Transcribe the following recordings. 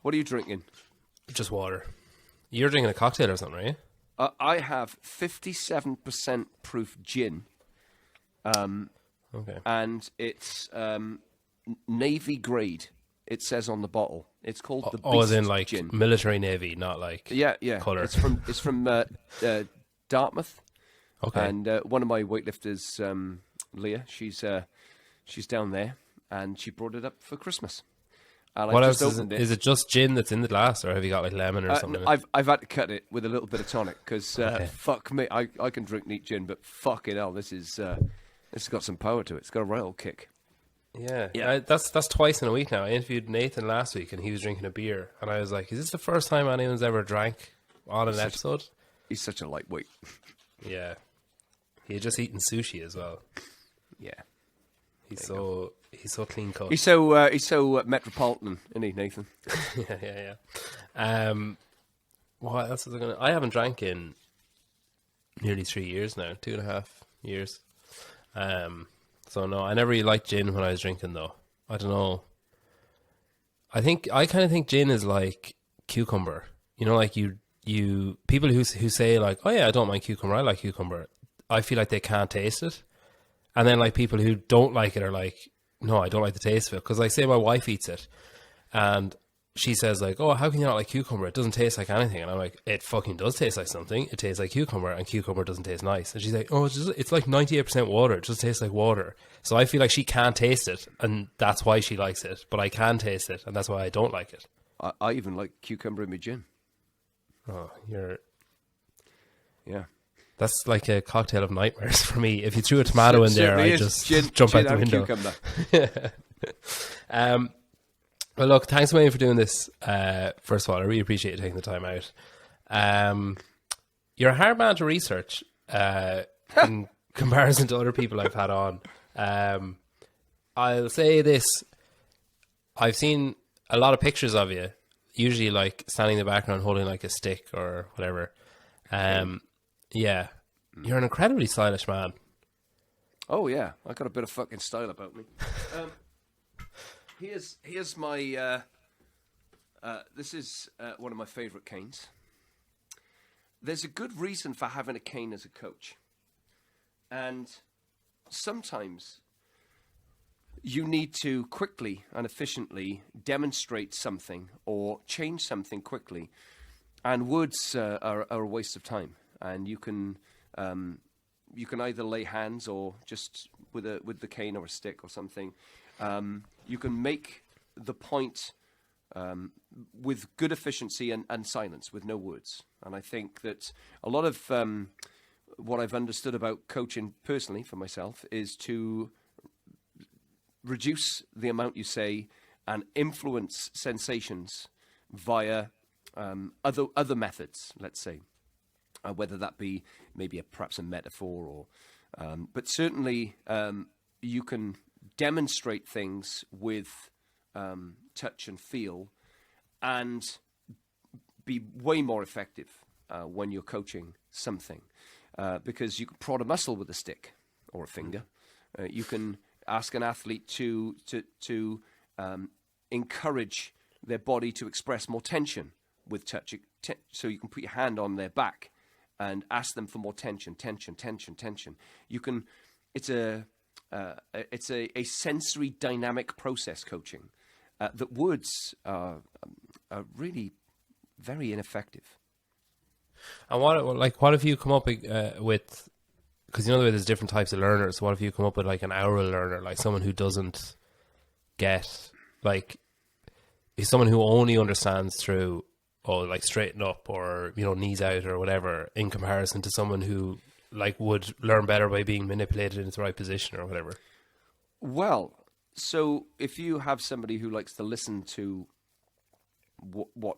What are you drinking? Just water. You're drinking a cocktail or something, right? I have 57% proof gin. Okay. And it's Navy grade. It says on the bottle. It's called the Beast as in like gin. military navy, not like Yeah. color. It's from Dartmouth. Okay. And one of my weightlifters, Leah, she's down there, and she brought it up for Christmas. And What I've else just is it? opened it. Is it just gin that's in the glass, or have you got like lemon or something? I've had to cut it with a little bit of tonic because fuck me, I can drink neat gin, but fucking hell, this has got some power to it. It's got a real kick. Yeah. That's twice in a week now. I interviewed Nathan last week, and he was drinking a beer, and I was like, "Is this the first time anyone's ever drank on an episode?" He's such a lightweight. Yeah, he had just eaten sushi as well. Yeah, He's so clean cut. he's so metropolitan, isn't he, Nathan? yeah. What else was I gonna? I haven't drank in nearly 3 years now, 2.5 years. So no, I never really liked gin when I was drinking though. I don't know. I kind of think gin is like cucumber. You know, like you people who say like, oh yeah, I don't mind cucumber, I like cucumber. I feel like they can't taste it. And then like people who don't like it are like, no, I don't like the taste of it. Because like say my wife eats it and she says like, oh, how can you not like cucumber? It doesn't taste like anything. And I'm like, it fucking does taste like something. It tastes like cucumber, and cucumber doesn't taste nice. And she's like, oh, it's like 98% water. It just tastes like water. So I feel like she can't taste it, and that's why she likes it. But I can taste it, and that's why I don't like it. I even like cucumber in my gin. Oh, Yeah. That's like a cocktail of nightmares for me. If you threw a tomato in there, I just jump out the window. Cucumber. Well, look, thanks a million for doing this. First of all, I really appreciate you taking the time out. You're a hard man to research in comparison to other people I've had on. I'll say this. I've seen a lot of pictures of you, usually like standing in the background holding like a stick or whatever. Yeah. You're an incredibly stylish man. Oh yeah, I got a bit of fucking style about me. Here's my. This is one of my favourite canes. There's a good reason for having a cane as a coach, and sometimes you need to quickly and efficiently demonstrate something or change something quickly, and words are a waste of time. And you can either lay hands or just with the cane or a stick or something. You can make the point with good efficiency and silence, with no words. And I think that a lot of what I've understood about coaching personally for myself is to reduce the amount you say and influence sensations via other methods, let's say. Whether that be maybe perhaps a metaphor or... but certainly you can demonstrate things with touch and feel and be way more effective when you're coaching something because you can prod a muscle with a stick or a finger. You can ask an athlete to encourage their body to express more tension with touch. So you can put your hand on their back and ask them for more tension. You can. It's a sensory dynamic process coaching that words are really very ineffective. And what have you come up with? Because you know there's different types of learners. What have you come up with, like an oral learner, like someone who doesn't get, like, is someone who only understands through, like straighten up or, knees out or whatever, in comparison to someone who like would learn better by being manipulated into the right position or whatever? Well, so if you have somebody who likes to listen to what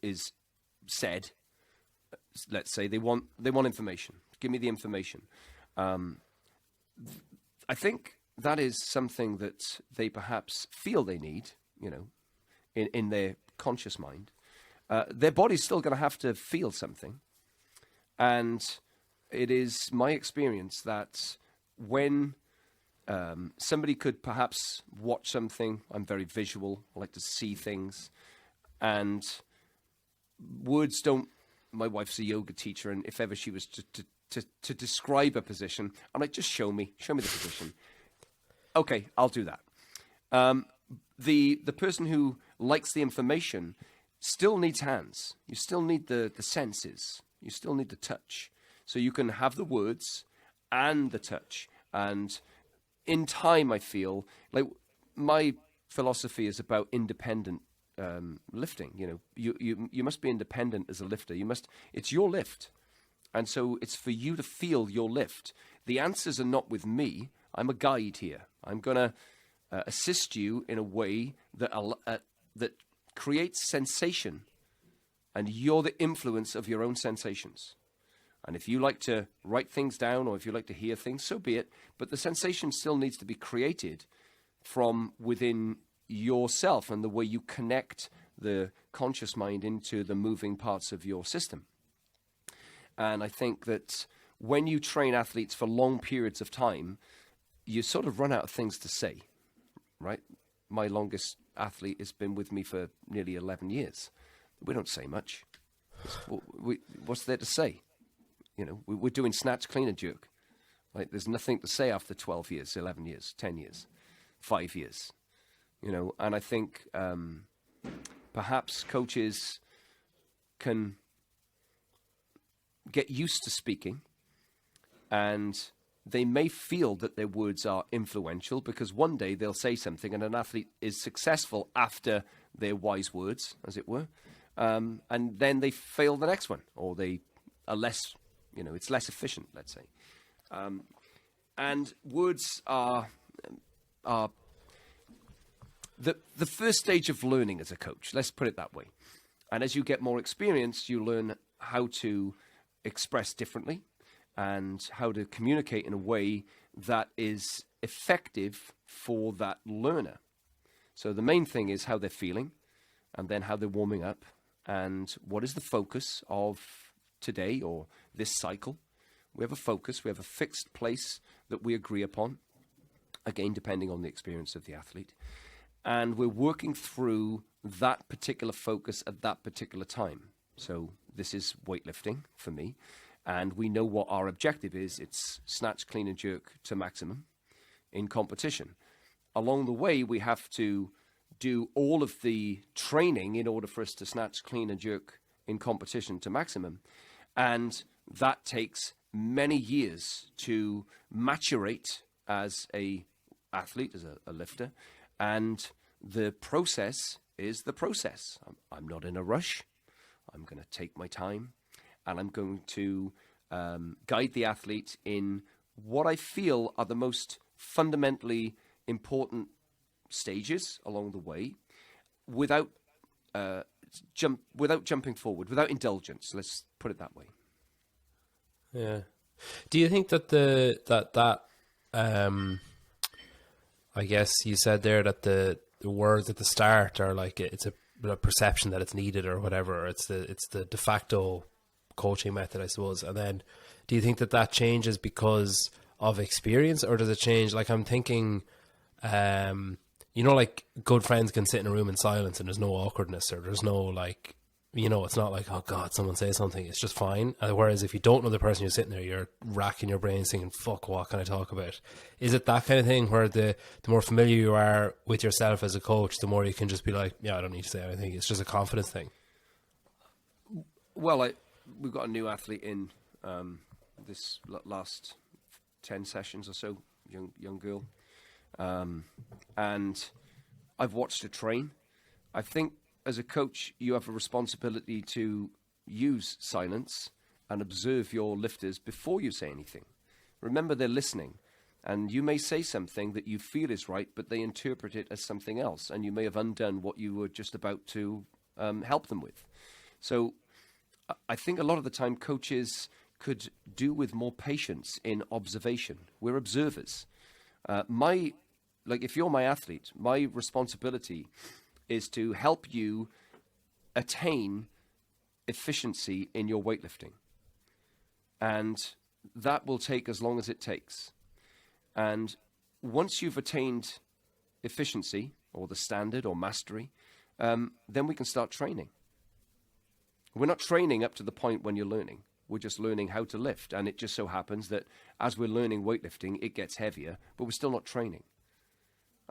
is said, let's say they want information. Give me the information. I think that is something that they perhaps feel they need, in their conscious mind. Their body's still going to have to feel something. And it is my experience that when somebody could perhaps watch something, I'm very visual, I like to see things, And words don't. My wife's a yoga teacher, and if ever she was to describe a position, I'm like, just show me the position. Okay, I'll do that. The person who likes the information still needs hands. You still need the senses. You still need the touch. So you can have the words and the touch. And in time, I feel like my philosophy is about independent lifting. You know, you must be independent as a lifter. It's your lift. And so it's for you to feel your lift. The answers are not with me. I'm a guide here. I'm going to assist you in a way that that creates sensation. And you're the influence of your own sensations. And if you like to write things down or if you like to hear things, so be it. But the sensation still needs to be created from within yourself and the way you connect the conscious mind into the moving parts of your system. And I think that when you train athletes for long periods of time, you sort of run out of things to say, right? My longest athlete has been with me for nearly 11 years. We don't say much. What's there to say? You know, we're doing snatch, clean and jerk. Like, there's nothing to say after 12 years, 11 years, 10 years, 5 years. You know, and I think perhaps coaches can get used to speaking, and they may feel that their words are influential because one day they'll say something and an athlete is successful after their wise words, as it were, and then they fail the next one, or they are less, you know, it's less efficient, let's say. And words are the first stage of learning as a coach, let's put it that way. And as you get more experience, you learn how to express differently and how to communicate in a way that is effective for that learner. So the main thing is how they're feeling, and then how they're warming up, and what is the focus of today or this cycle. We have a focus, we have a fixed place that we agree upon, again, depending on the experience of the athlete. And we're working through that particular focus at that particular time. So this is weightlifting for me. And we know what our objective is. It's snatch, clean and jerk to maximum in competition. Along the way, we have to do all of the training in order for us to snatch, clean and jerk in competition to maximum. And that takes many years to maturate as a athlete, as a lifter. And the process is the process. I'm not in a rush. I'm going to take my time, and I'm going to guide the athlete in what I feel are the most fundamentally important stages along the way, without jumping forward, without indulgence. Let's put it that way. Yeah. Do you think that I guess you said there that the words at the start are like it's a perception that it's needed or whatever, or it's the de facto coaching method, I suppose. And then do you think that changes because of experience, or does it change? Like, I'm thinking, you know, like good friends can sit in a room in silence and there's no awkwardness, or there's no, like, you know, it's not like, oh God, someone say something, it's just fine. Whereas if you don't know the person you're sitting there, you're racking your brains thinking, fuck, what can I talk about? Is it that kind of thing where the more familiar you are with yourself as a coach, the more you can just be like, yeah, I don't need to say anything, it's just a confidence thing? Well, we've got a new athlete in this last 10 sessions or so, young girl. And I've watched her train. I think as a coach, you have a responsibility to use silence and observe your lifters before you say anything. Remember, they're listening, and you may say something that you feel is right, but they interpret it as something else, and you may have undone what you were just about to help them with. So I think a lot of the time coaches could do with more patience in observation. We're observers. If you're my athlete, my responsibility is to help you attain efficiency in your weightlifting. And that will take as long as it takes. And once you've attained efficiency, or the standard, or mastery, then we can start training. We're not training up to the point when you're learning. We're just learning how to lift. And it just so happens that as we're learning weightlifting, it gets heavier, but we're still not training.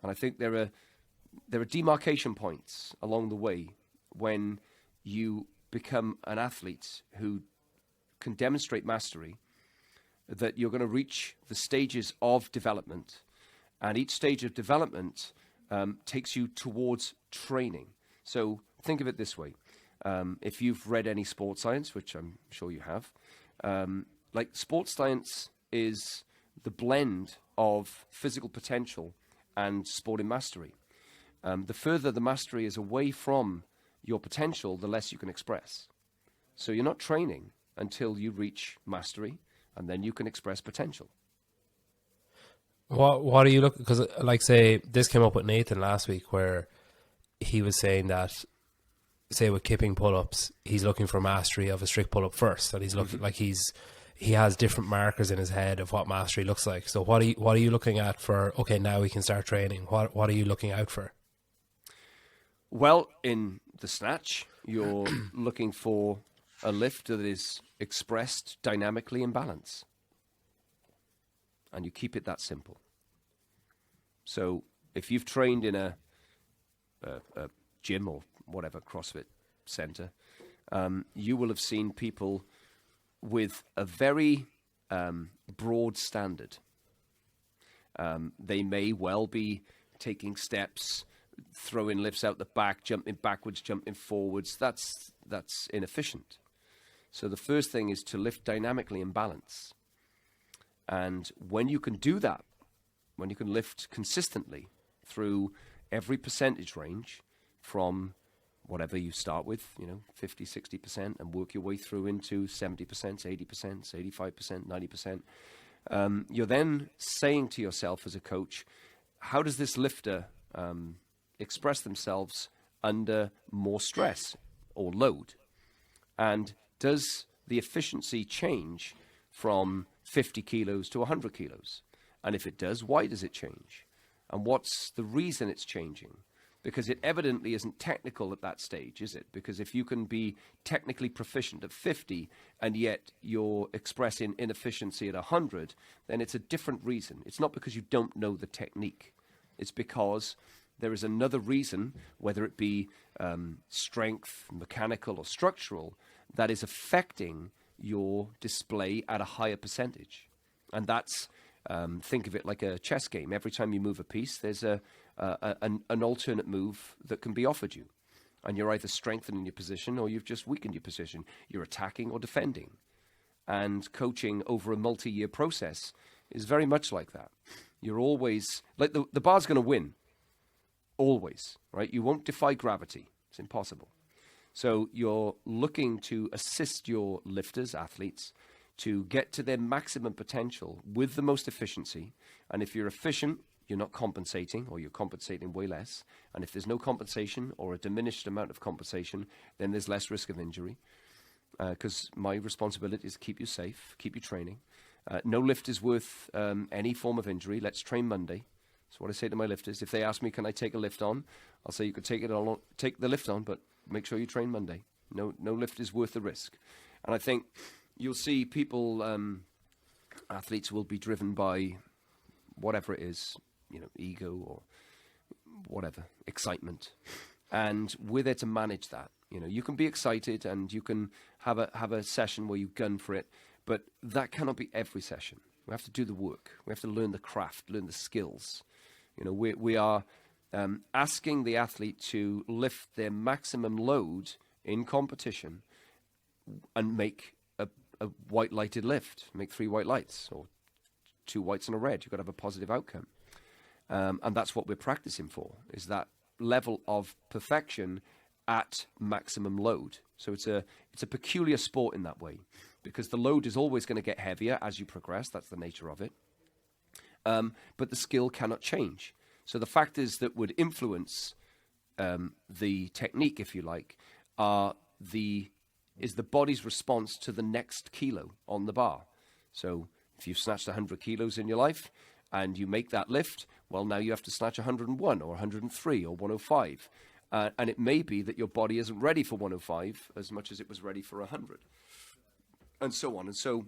And I think there are demarcation points along the way when you become an athlete who can demonstrate mastery, that you're going to reach the stages of development. And each stage of development takes you towards training. So think of it this way. If you've read any sports science, which I'm sure you have, like sports science is the blend of physical potential and sporting mastery. The further the mastery is away from your potential, the less you can express. So you're not training until you reach mastery, and then you can express potential. What are you looking? Because, like, say this came up with Nathan last week, where he was saying that, say with kipping pull-ups, he's looking for mastery of a strict pull-up first, and he's looking like he has different markers in his head of what mastery looks like. So what are you looking at for? Okay, now we can start training. What are you looking out for? Well, in the snatch, you're looking for a lift that is expressed dynamically in balance. And you keep it that simple. So if you've trained in a gym or whatever, CrossFit center, you will have seen people with a very broad standard. They may well be taking steps, throwing lifts out the back, jumping backwards, jumping forwards. That's inefficient. So the first thing is to lift dynamically in balance. And when you can do that, when you can lift consistently through every percentage range from whatever you start with, 50, 60%, and work your way through into 70%, 80%, 85%, 90%, you're then saying to yourself as a coach, how does this lifter express themselves under more stress or load? And does the efficiency change from 50 kilos to 100 kilos? And if it does, why does it change? And what's the reason it's changing? Because it evidently isn't technical at that stage, is it? Because if you can be technically proficient at 50 and yet you're expressing inefficiency at 100, then it's a different reason. It's not because you don't know the technique. It's because there is another reason, whether it be strength, mechanical or structural, that is affecting your display at a higher percentage. And that's, think of it like a chess game. Every time you move a piece, there's an alternate move that can be offered you. And you're either strengthening your position or you've just weakened your position. You're attacking or defending. And coaching over a multi-year process is very much like that. You're always, like the bar's going to win. Always, right? You won't defy gravity. It's impossible. So you're looking to assist your lifters, athletes, to get to their maximum potential with the most efficiency. And if you're efficient, you're not compensating, or you're compensating way less. And if there's no compensation or a diminished amount of compensation, then there's less risk of injury. Because my responsibility is to keep you safe, keep you training. No lift is worth any form of injury. Let's train Monday. So what I say to my lifters, if they ask me, can I take a lift on? I'll say you can take the lift on, but make sure you train Monday. No lift is worth the risk. And I think you'll see people, athletes will be driven by whatever it is, ego or whatever, excitement. And we're there to manage that. You can be excited and you can have a session where you gun for it, but that cannot be every session. We have to do the work. We have to learn the craft, learn the skills. We are asking the athlete to lift their maximum load in competition and make a white lighted lift, make 3 white lights or 2 whites and a red. You've got to have a positive outcome. And that's what we're practicing for, is that level of perfection at maximum load. So it's a peculiar sport in that way, because the load is always going to get heavier as you progress. That's the nature of it. But the skill cannot change. So the factors that would influence the technique, if you like, is the body's response to the next kilo on the bar. So if you've snatched 100 kilos in your life and you make that lift, well, now you have to snatch 101 or 103 or 105. And it may be that your body isn't ready for 105 as much as it was ready for 100, and so on. And so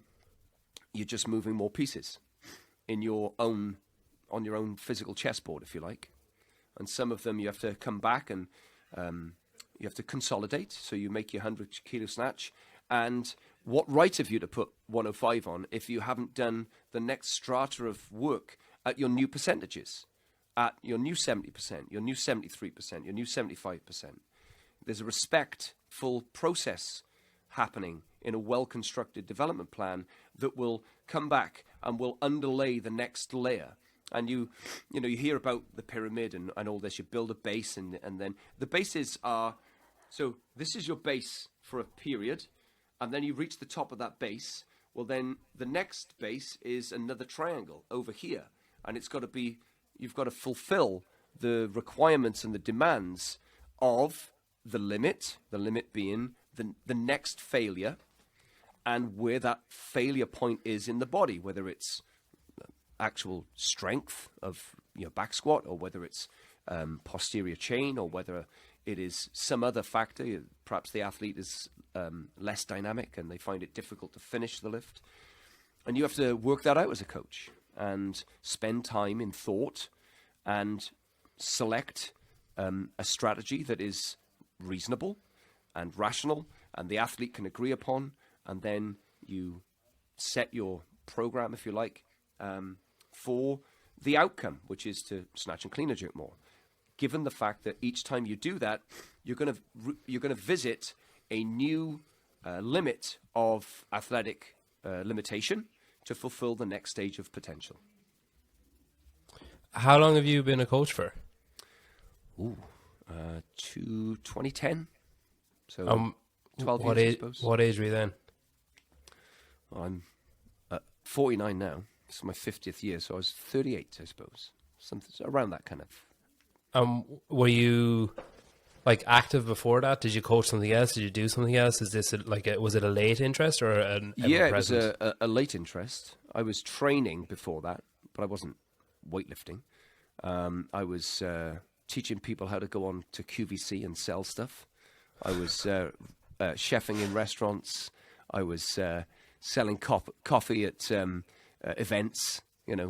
you're just moving more pieces on your own physical chessboard, if you like. And some of them you have to come back and you have to consolidate. So you make your 100 kilo snatch. And what right have you to put 105 on if you haven't done the next strata of work at your new percentages? At your new 70%, your new 73%, your new 75%. There's a respectful process happening in a well-constructed development plan that will come back and will underlay the next layer. And you hear about the pyramid and all this. You build a base, and then the bases are, so this is your base for a period, and then you reach the top of that base. Well, then the next base is another triangle over here, and it's got to be, you've got to fulfill the requirements and the demands of the limit being the next failure, and where that failure point is in the body, whether it's actual strength of back squat, or whether it's posterior chain, or whether it is some other factor. Perhaps the athlete is less dynamic and they find it difficult to finish the lift. And you have to work that out as a coach and spend time in thought and select a strategy that is reasonable and rational and the athlete can agree upon. And then you set your program, if you like, for the outcome, which is to snatch and clean a jerk more. Given the fact that each time you do that, you're going to visit a new limit of athletic limitation to fulfill the next stage of potential. How long have you been a coach for? To 2010. So 12 years, I suppose. What age were you then? Well, I'm 49 now. This is my 50th year, so I was 38, I suppose. Something around that kind of. Were you active before that? Did you coach something else? Did you do something else? Is this was it a late interest or an it was a late interest. I was training before that, but I wasn't weightlifting. I was teaching people how to go on to QVC and sell stuff. I was chefing in restaurants. I was selling coffee at events,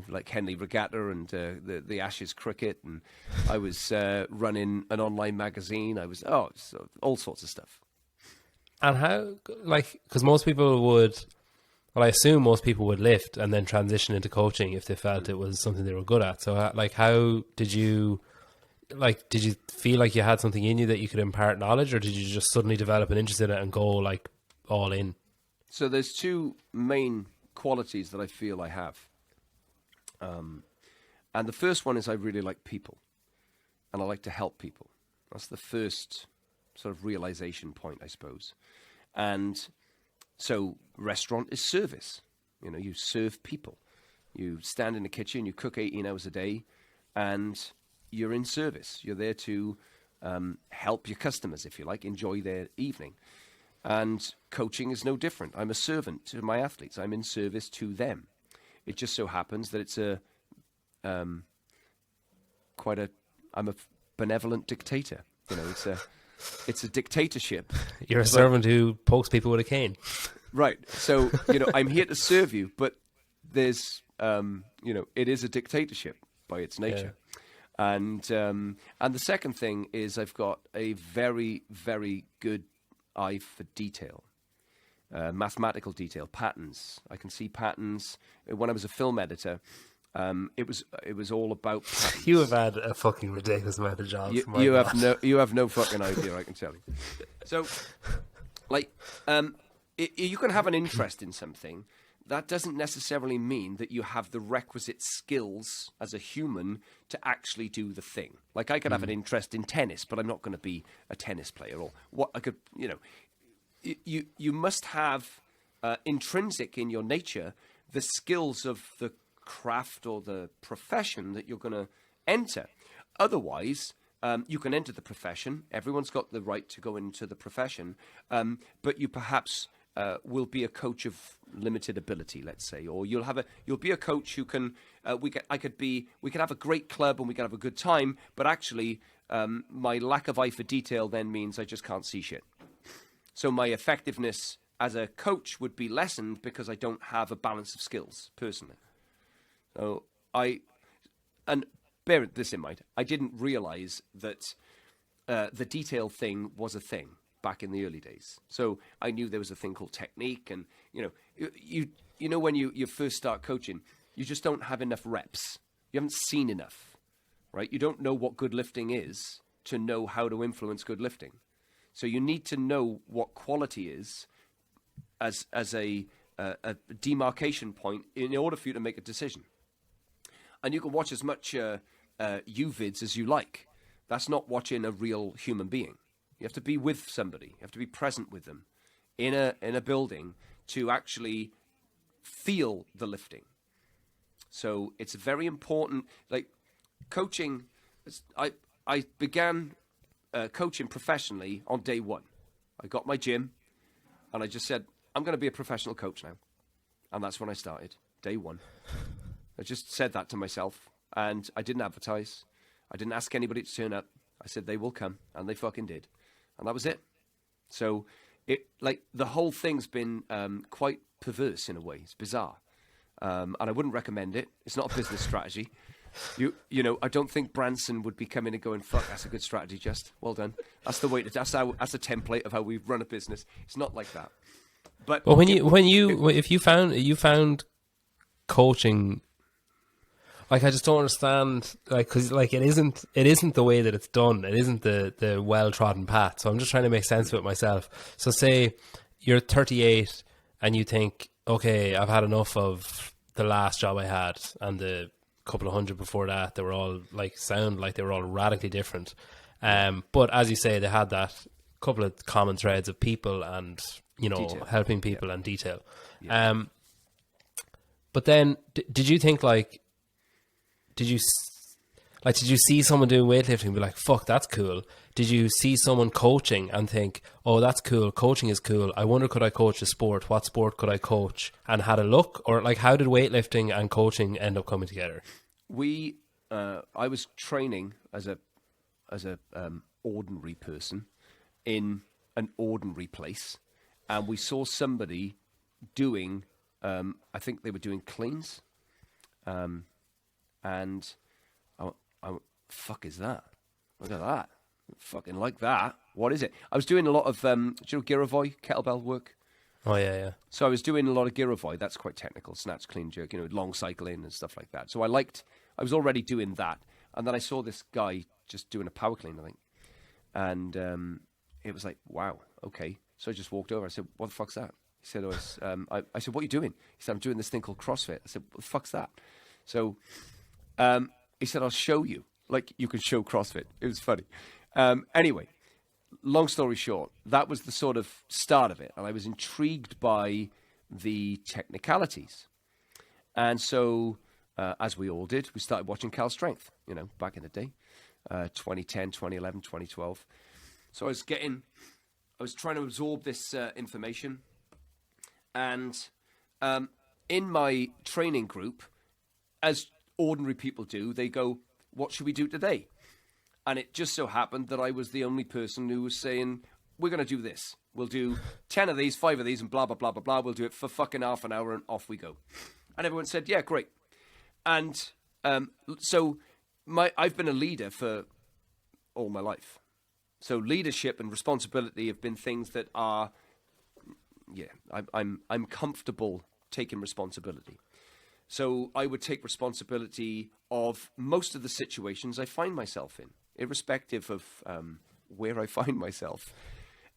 like Henley Regatta and the Ashes cricket. And I was running an online magazine. I was, all sorts of stuff. And how, because most people would, I assume most people would lift and then transition into coaching if they felt it was something they were good at. So how did you, did you feel like you had something in you that you could impart knowledge, or did you just suddenly develop an interest in it and go all in? So there's two main qualities that I feel I have. And the first one is I really like people, and I like to help people. That's the first sort of realization point, I suppose. And so restaurant is service. You serve people. You stand in the kitchen, you cook 18 hours a day, and you're in service. You're there to help your customers, if you like, enjoy their evening. And coaching is no different. I'm a servant to my athletes. I'm in service to them. It just so happens that it's I'm a benevolent dictator. It's a dictatorship. You're a servant who pokes people with a cane. Right. So, I'm here to serve you, but there's, it is a dictatorship by its nature. Yeah. And the second thing is I've got a very, very good eye for detail, mathematical detail, patterns. I can see patterns. When I was a film editor, it was all about patterns. You have had a fucking ridiculous amount of jobs. You have no fucking idea, I can tell you. So, you can have an interest in something. That doesn't necessarily mean that you have the requisite skills as a human to actually do the thing. I could have an interest in tennis, but I'm not going to be a tennis player. Or what I could, you must have intrinsic in your nature the skills of the craft or the profession that you're going to enter. Otherwise, you can enter the profession. Everyone's got the right to go into the profession, but you perhaps will be a coach of limited ability, let's say, or you'll be a coach who can we could have a great club and we can have a good time, but actually my lack of eye for detail then means I just can't see shit. So my effectiveness as a coach would be lessened because I don't have a balance of skills personally. So and bear this in mind, I didn't realize that the detail thing was a thing back in the early days. So I knew there was a thing called technique, and you know when you first start coaching, you just don't have enough reps. You haven't seen enough, right? You don't know what good lifting is to know how to influence good lifting. So you need to know what quality is as a demarcation point in order for you to make a decision. And you can watch as much UVids as you like. That's not watching a real human being. You have to be with somebody. You have to be present with them in a building to actually feel the lifting. So it's very important. Like coaching, I began coaching professionally on day one. I got my gym, and I just said, I'm going to be a professional coach now. And that's when I started, day one. I just said that to myself, and I didn't advertise. I didn't ask anybody to turn up. I said they will come, and they fucking did. And that was it. So the whole thing's been quite perverse in a way. It's bizarre. And I wouldn't recommend it. It's not a business strategy. You know, I don't think Branson would be coming and going, fuck, that's a good strategy, just well done. That's the way that's a template of how we run a business. It's not like that. But if you found coaching, like, I just don't understand, like, because like it isn't the way that it's done. It isn't the well trodden path. So I'm just trying to make sense of it myself. So say you're 38 and you think, okay, I've had enough of the last job I had and the couple of hundred before that. They were all sound like they were all radically different. But as you say, they had that couple of common threads of people and, detail. Helping people and detail. Yeah. But then did you think did you see someone doing weightlifting and be like, fuck, that's cool? Did you see someone coaching and think, oh, that's cool, coaching is cool, I wonder, could I coach a sport? What sport could I coach? And had a look? Or how did weightlifting and coaching end up coming together? I was training as a ordinary person in an ordinary place, and we saw somebody doing, I think they were doing cleans, and I fuck is that? Look at that. Fucking like that. What is it? I was doing a lot of, do you know Giravoy, kettlebell work? Oh, yeah. So I was doing a lot of Giravoy. That's quite technical. Snatch, clean, jerk, long cycling and stuff like that. So I was already doing that. And then I saw this guy just doing a power clean, I think. And it was like, wow, okay. So I just walked over. I said, what the fuck's that? He said, I said, what are you doing? He said, I'm doing this thing called CrossFit. I said, what the fuck's that? So he said, I'll show you. Like, you can show CrossFit. It was funny. Anyway, long story short, that was the sort of start of it. And I was intrigued by the technicalities. And so, as we all did, we started watching Cal Strength, back in the day, 2010, 2011, 2012. So I was trying to absorb this information. And in my training group, as ordinary people do, they go, what should we do today? And it just so happened that I was the only person who was saying, we're going to do this. We'll do 10 of these, 5 of these, and blah, blah, blah, blah, blah. We'll do it for fucking half an hour, and off we go. And everyone said, yeah, great. And so I've been a leader for all my life. So leadership and responsibility have been things that are, I'm comfortable taking responsibility. So I would take responsibility of most of the situations I find myself in, irrespective of where I find myself.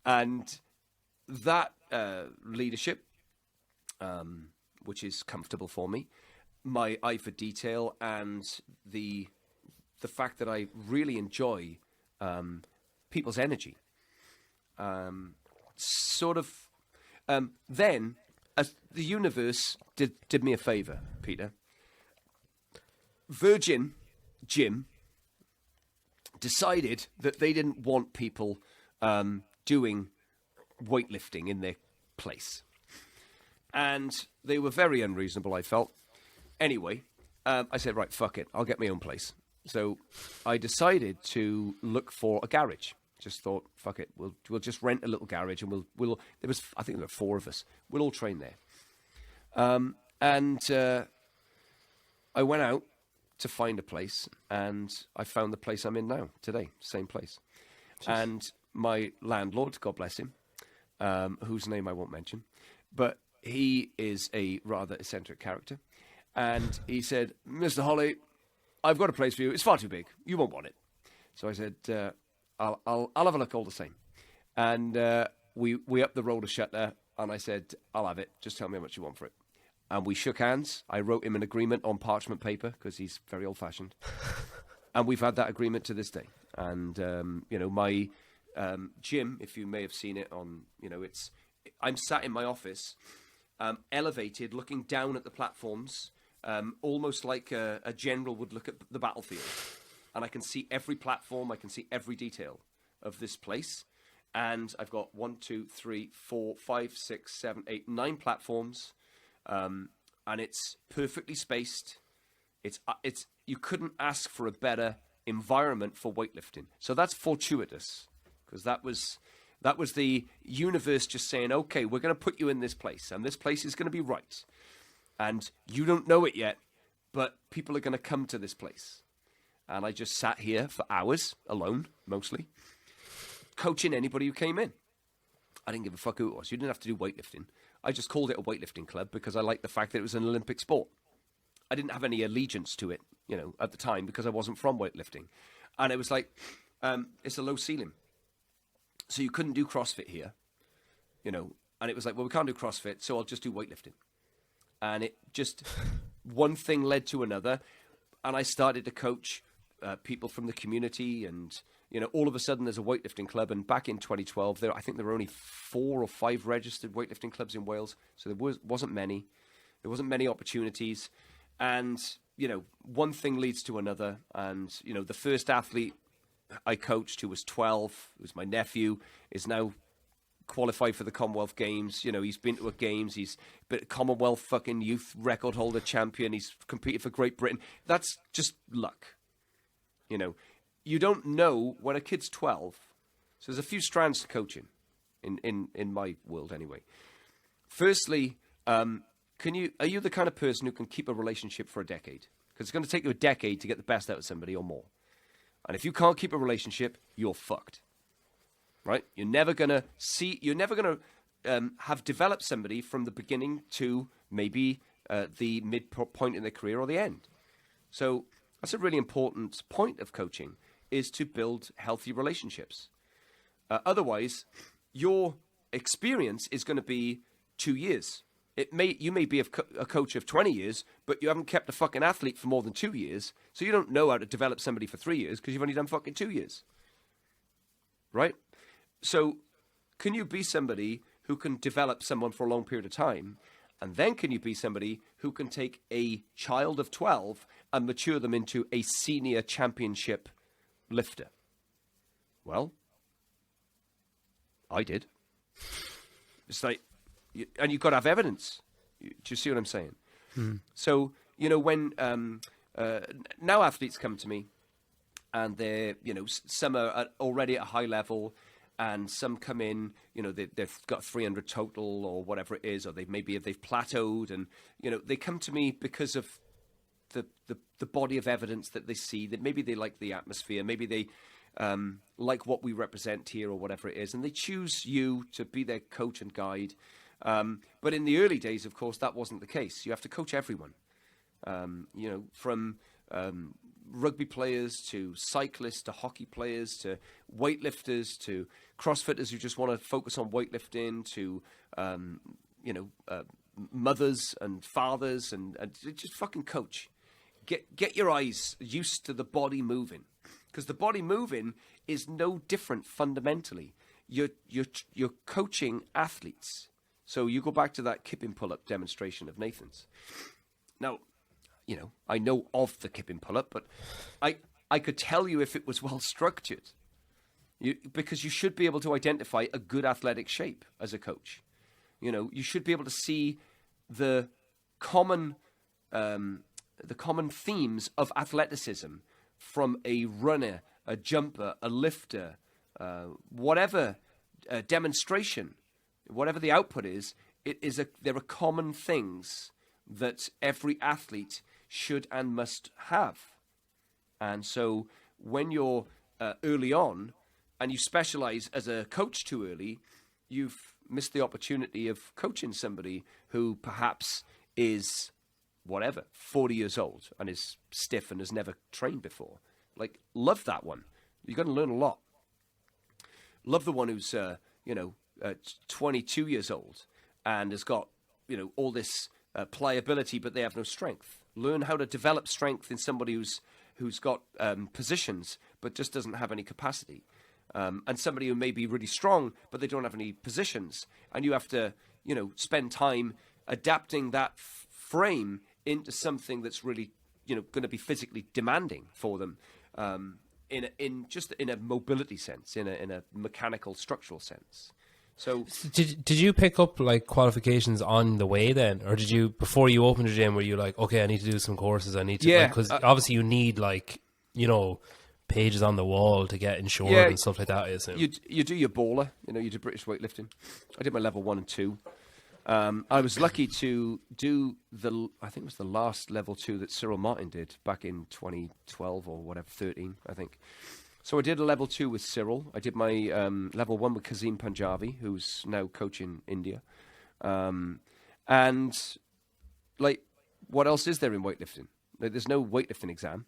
And that leadership, which is comfortable for me, my eye for detail, and the fact that I really enjoy people's energy, then the universe did me a favor, Peter. Virgin Gym decided that they didn't want people doing weightlifting in their place. And they were very unreasonable, I felt. Anyway, I said, right, fuck it. I'll get my own place. So I decided to look for a garage. Just thought, fuck it, we'll just rent a little garage, and I think there were 4 of us. We'll all train there. And I went out to find a place, and I found the place I'm in now, today, same place. Jeez. And my landlord, God bless him, whose name I won't mention, but he is a rather eccentric character. And he said, Mr. Holly, I've got a place for you. It's far too big. You won't want it. So I said, I'll have a look all the same. And we upped the roller shutter, and I said, I'll have it. Just tell me how much you want for it. And we shook hands. I wrote him an agreement on parchment paper because he's very old-fashioned. And we've had that agreement to this day. And, my gym, if you may have seen it on, I'm sat in my office, elevated, looking down at the platforms, almost like a general would look at the battlefield. And I can see every platform. I can see every detail of this place. And I've got 1, 2, 3, 4, 5, 6, 7, 8, 9 platforms. And it's perfectly spaced. It's you couldn't ask for a better environment for weightlifting. So that's fortuitous, because that was the universe just saying, okay, we're going to put you in this place, and this place is going to be right. And you don't know it yet, but people are going to come to this place. And I just sat here for hours, alone, mostly, coaching anybody who came in. I didn't give a fuck who it was. You didn't have to do weightlifting. I just called it a weightlifting club because I liked the fact that it was an Olympic sport. I didn't have any allegiance to it, at the time, because I wasn't from weightlifting. And it was like, it's a low ceiling. So you couldn't do CrossFit here, and it was like, well, we can't do CrossFit, so I'll just do weightlifting. And it just, one thing led to another. And I started to coach people from the community, and all of a sudden there's a weightlifting club. And back in 2012, I think there were only 4 or 5 registered weightlifting clubs in Wales, so there wasn't many. There wasn't many opportunities, and one thing leads to another. And the first athlete I coached, who was 12, who was my nephew, is now qualified for the Commonwealth Games. He's been to a Games. He's been a Commonwealth fucking youth record holder champion. He's competed for Great Britain. That's just luck. You don't know when a kid's 12. So there's a few strands to coaching in my world anyway. Firstly, are you the kind of person who can keep a relationship for a decade? Because it's going to take you a decade to get the best out of somebody or more. And if you can't keep a relationship, you're fucked. Right? You're never going to have developed somebody from the beginning to maybe the midpoint in their career or the end. So that's a really important point of coaching, is to build healthy relationships. Otherwise, your experience is going to be 2 years. You may be a coach of 20 years, but you haven't kept a fucking athlete for more than 2 years, so you don't know how to develop somebody for 3 years because you've only done fucking 2 years. Right? So can you be somebody who can develop someone for a long period of time? And then can you be somebody who can take a child of 12 and mature them into a senior championship lifter? Well, I did. It's like, and you've got to have evidence. Do you see what I'm saying? So, when now athletes come to me, and they're, some are already at a high level, and some come in, they've got 300 total or whatever it is, or they've plateaued, and, they come to me because of the body of evidence that they see, that maybe they like the atmosphere, maybe they like what we represent here or whatever it is, and they choose you to be their coach and guide. But in the early days, of course, that wasn't the case. You have to coach everyone, from rugby players to cyclists to hockey players to weightlifters to CrossFitters who just want to focus on weightlifting to, mothers and fathers and just fucking coach. Get your eyes used to the body moving, because the body moving is no different fundamentally. You're coaching athletes. So you go back to that kipping pull-up demonstration of Nathan's. Now, I know of the kipping pull-up, but I could tell you if it was well structured. Because you should be able to identify a good athletic shape as a coach. You should be able to see the common themes of athleticism from a runner, a jumper, a lifter, whatever demonstration, whatever the output is, there are common things that every athlete should and must have. And so when you're early on and you specialize as a coach too early, you've missed the opportunity of coaching somebody who perhaps is, 40 years old and is stiff and has never trained before. Like, love that one. You're going to learn a lot. Love the one who's, 22 years old and has got, all this pliability, but they have no strength. Learn how to develop strength in somebody who's got positions, but just doesn't have any capacity. And somebody who may be really strong, but they don't have any positions. And you have to, spend time adapting that frame into something that's really, going to be physically demanding for them, in a mobility sense, in a mechanical, structural sense. So, did you pick up like qualifications on the way then, or did you, before you opened your gym, were you like, okay, I need to do some courses, I need to, because obviously you need pages on the wall to get insured and stuff like that. You do your baller, you do British weightlifting. I did my level 1 and 2. I was lucky to do I think it was the last level 2 that Cyril Martin did back in 2012 or 13, I think. So I did a level 2 with Cyril. I did my level 1 with Kazim Punjabi, who's now coaching India. And what else is there in weightlifting? There's no weightlifting exam.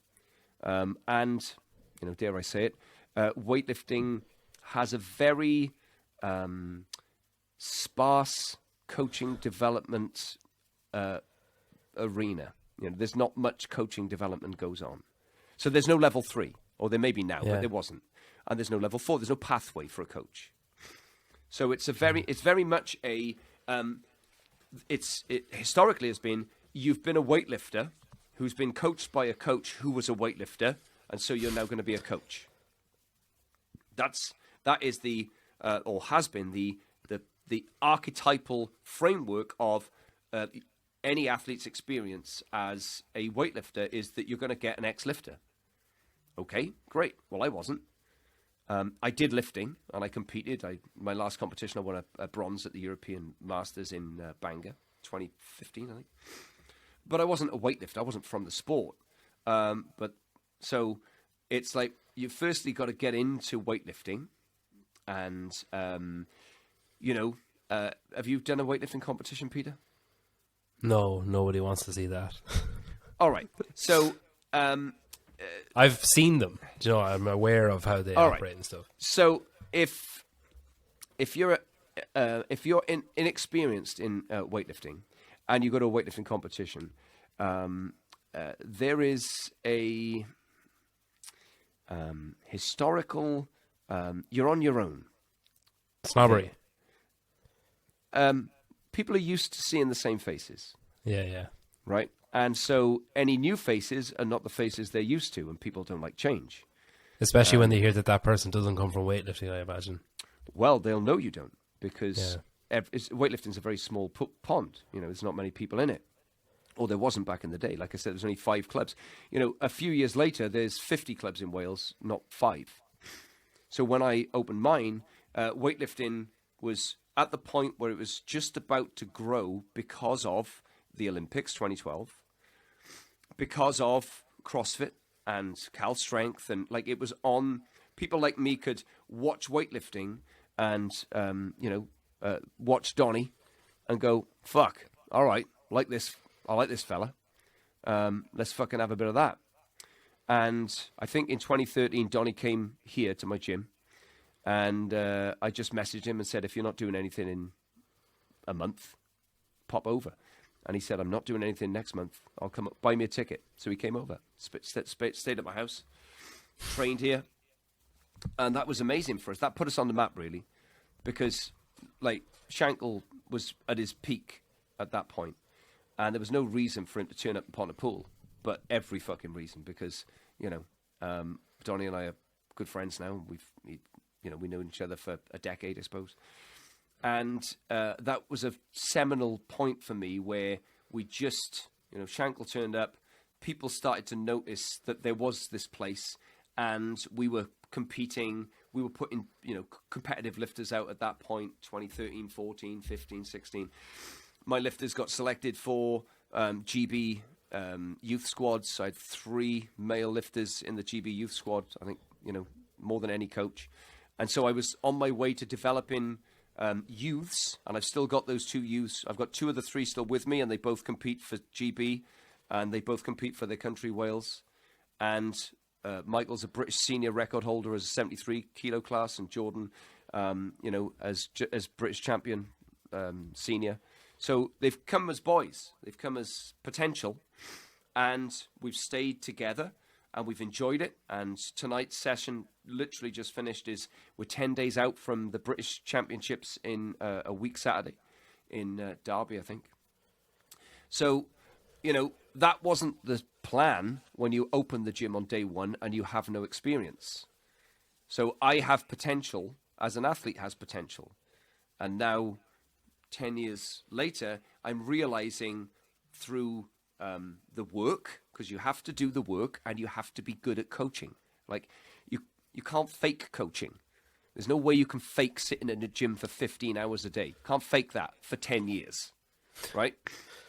And, dare I say it, weightlifting has a very sparse coaching development arena. There's not much coaching development goes on. So there's no level 3, or there may be now, but there wasn't. And there's no level 4. There's no pathway for a coach. So it's very much a, it historically has been, you've been a weightlifter who's been coached by a coach who was a weightlifter, and so you're now going to be a coach. That is the or has been the archetypal framework of any athlete's experience as a weightlifter, is that you're going to get an ex-lifter. Okay, great. Well, I wasn't. I did lifting and I competed. My last competition, I won a bronze at the European Masters in Bangor, 2015, I think. But I wasn't a weightlifter. I wasn't from the sport. But so it's like, you firstly got to get into weightlifting, and have you done a weightlifting competition, Peter? No, nobody wants to see that. All right. So I've seen them. I'm aware of how they operate and stuff. So if you're inexperienced in weightlifting, and you go to a weightlifting competition, there is a historical. You're on your own. Snobbery. People are used to seeing the same faces. Yeah. Right? And so any new faces are not the faces they're used to, and people don't like change. Especially when they hear that person doesn't come from weightlifting, I imagine. Well, they'll know you don't, because weightlifting's a very small pond. There's not many people in it. Or there wasn't back in the day. Like I said, there's only 5 clubs. A few years later, there's 50 clubs in Wales, not 5. So when I opened mine, weightlifting was at the point where it was just about to grow because of the Olympics 2012, because of CrossFit and Cal Strength, and it was on. People like me could watch weightlifting and watch Donnie and go, fuck, all right, like this. I like this fella. Let's fucking have a bit of that. And I think in 2013, Donnie came here to my gym, and I just messaged him and said, if you're not doing anything in a month, pop over. And he said, I'm not doing anything next month. I'll come up, buy me a ticket. So he came over, stayed at my house, trained here. And that was amazing for us. That put us on the map, really, because Shankle was at his peak at that point. And there was no reason for him to turn up upon a pool, but every fucking reason, because, Donnie and I are good friends now. We know each other for a decade, I suppose. And that was a seminal point for me where we just, Shankle turned up, people started to notice that there was this place, and we were competing. We were putting, competitive lifters out at that point, 2013, 14, 15, 16. My lifters got selected for GB youth squads. So I had 3 male lifters in the GB youth squad. I think, more than any coach. And so I was on my way to developing youths, and I've still got those 2 youths. I've got 2 of the 3 still with me, and they both compete for GB, and they both compete for their country, Wales. And Michael's a British senior record holder as a 73 kilo class, and Jordan, as British champion senior. So they've come as boys. They've come as potential, and we've stayed together, and we've enjoyed it. And tonight's session, literally just finished, we're 10 days out from the British Championships in a week Saturday in Derby, I think. So, that wasn't the plan when you open the gym on day one and you have no experience. So I have potential, as an athlete has potential. And now, 10 years later, I'm realizing through the work, because you have to do the work and you have to be good at coaching. Like, you can't fake coaching. There's no way you can fake sitting in a gym for 15 hours a day. Can't fake that for 10 years, right?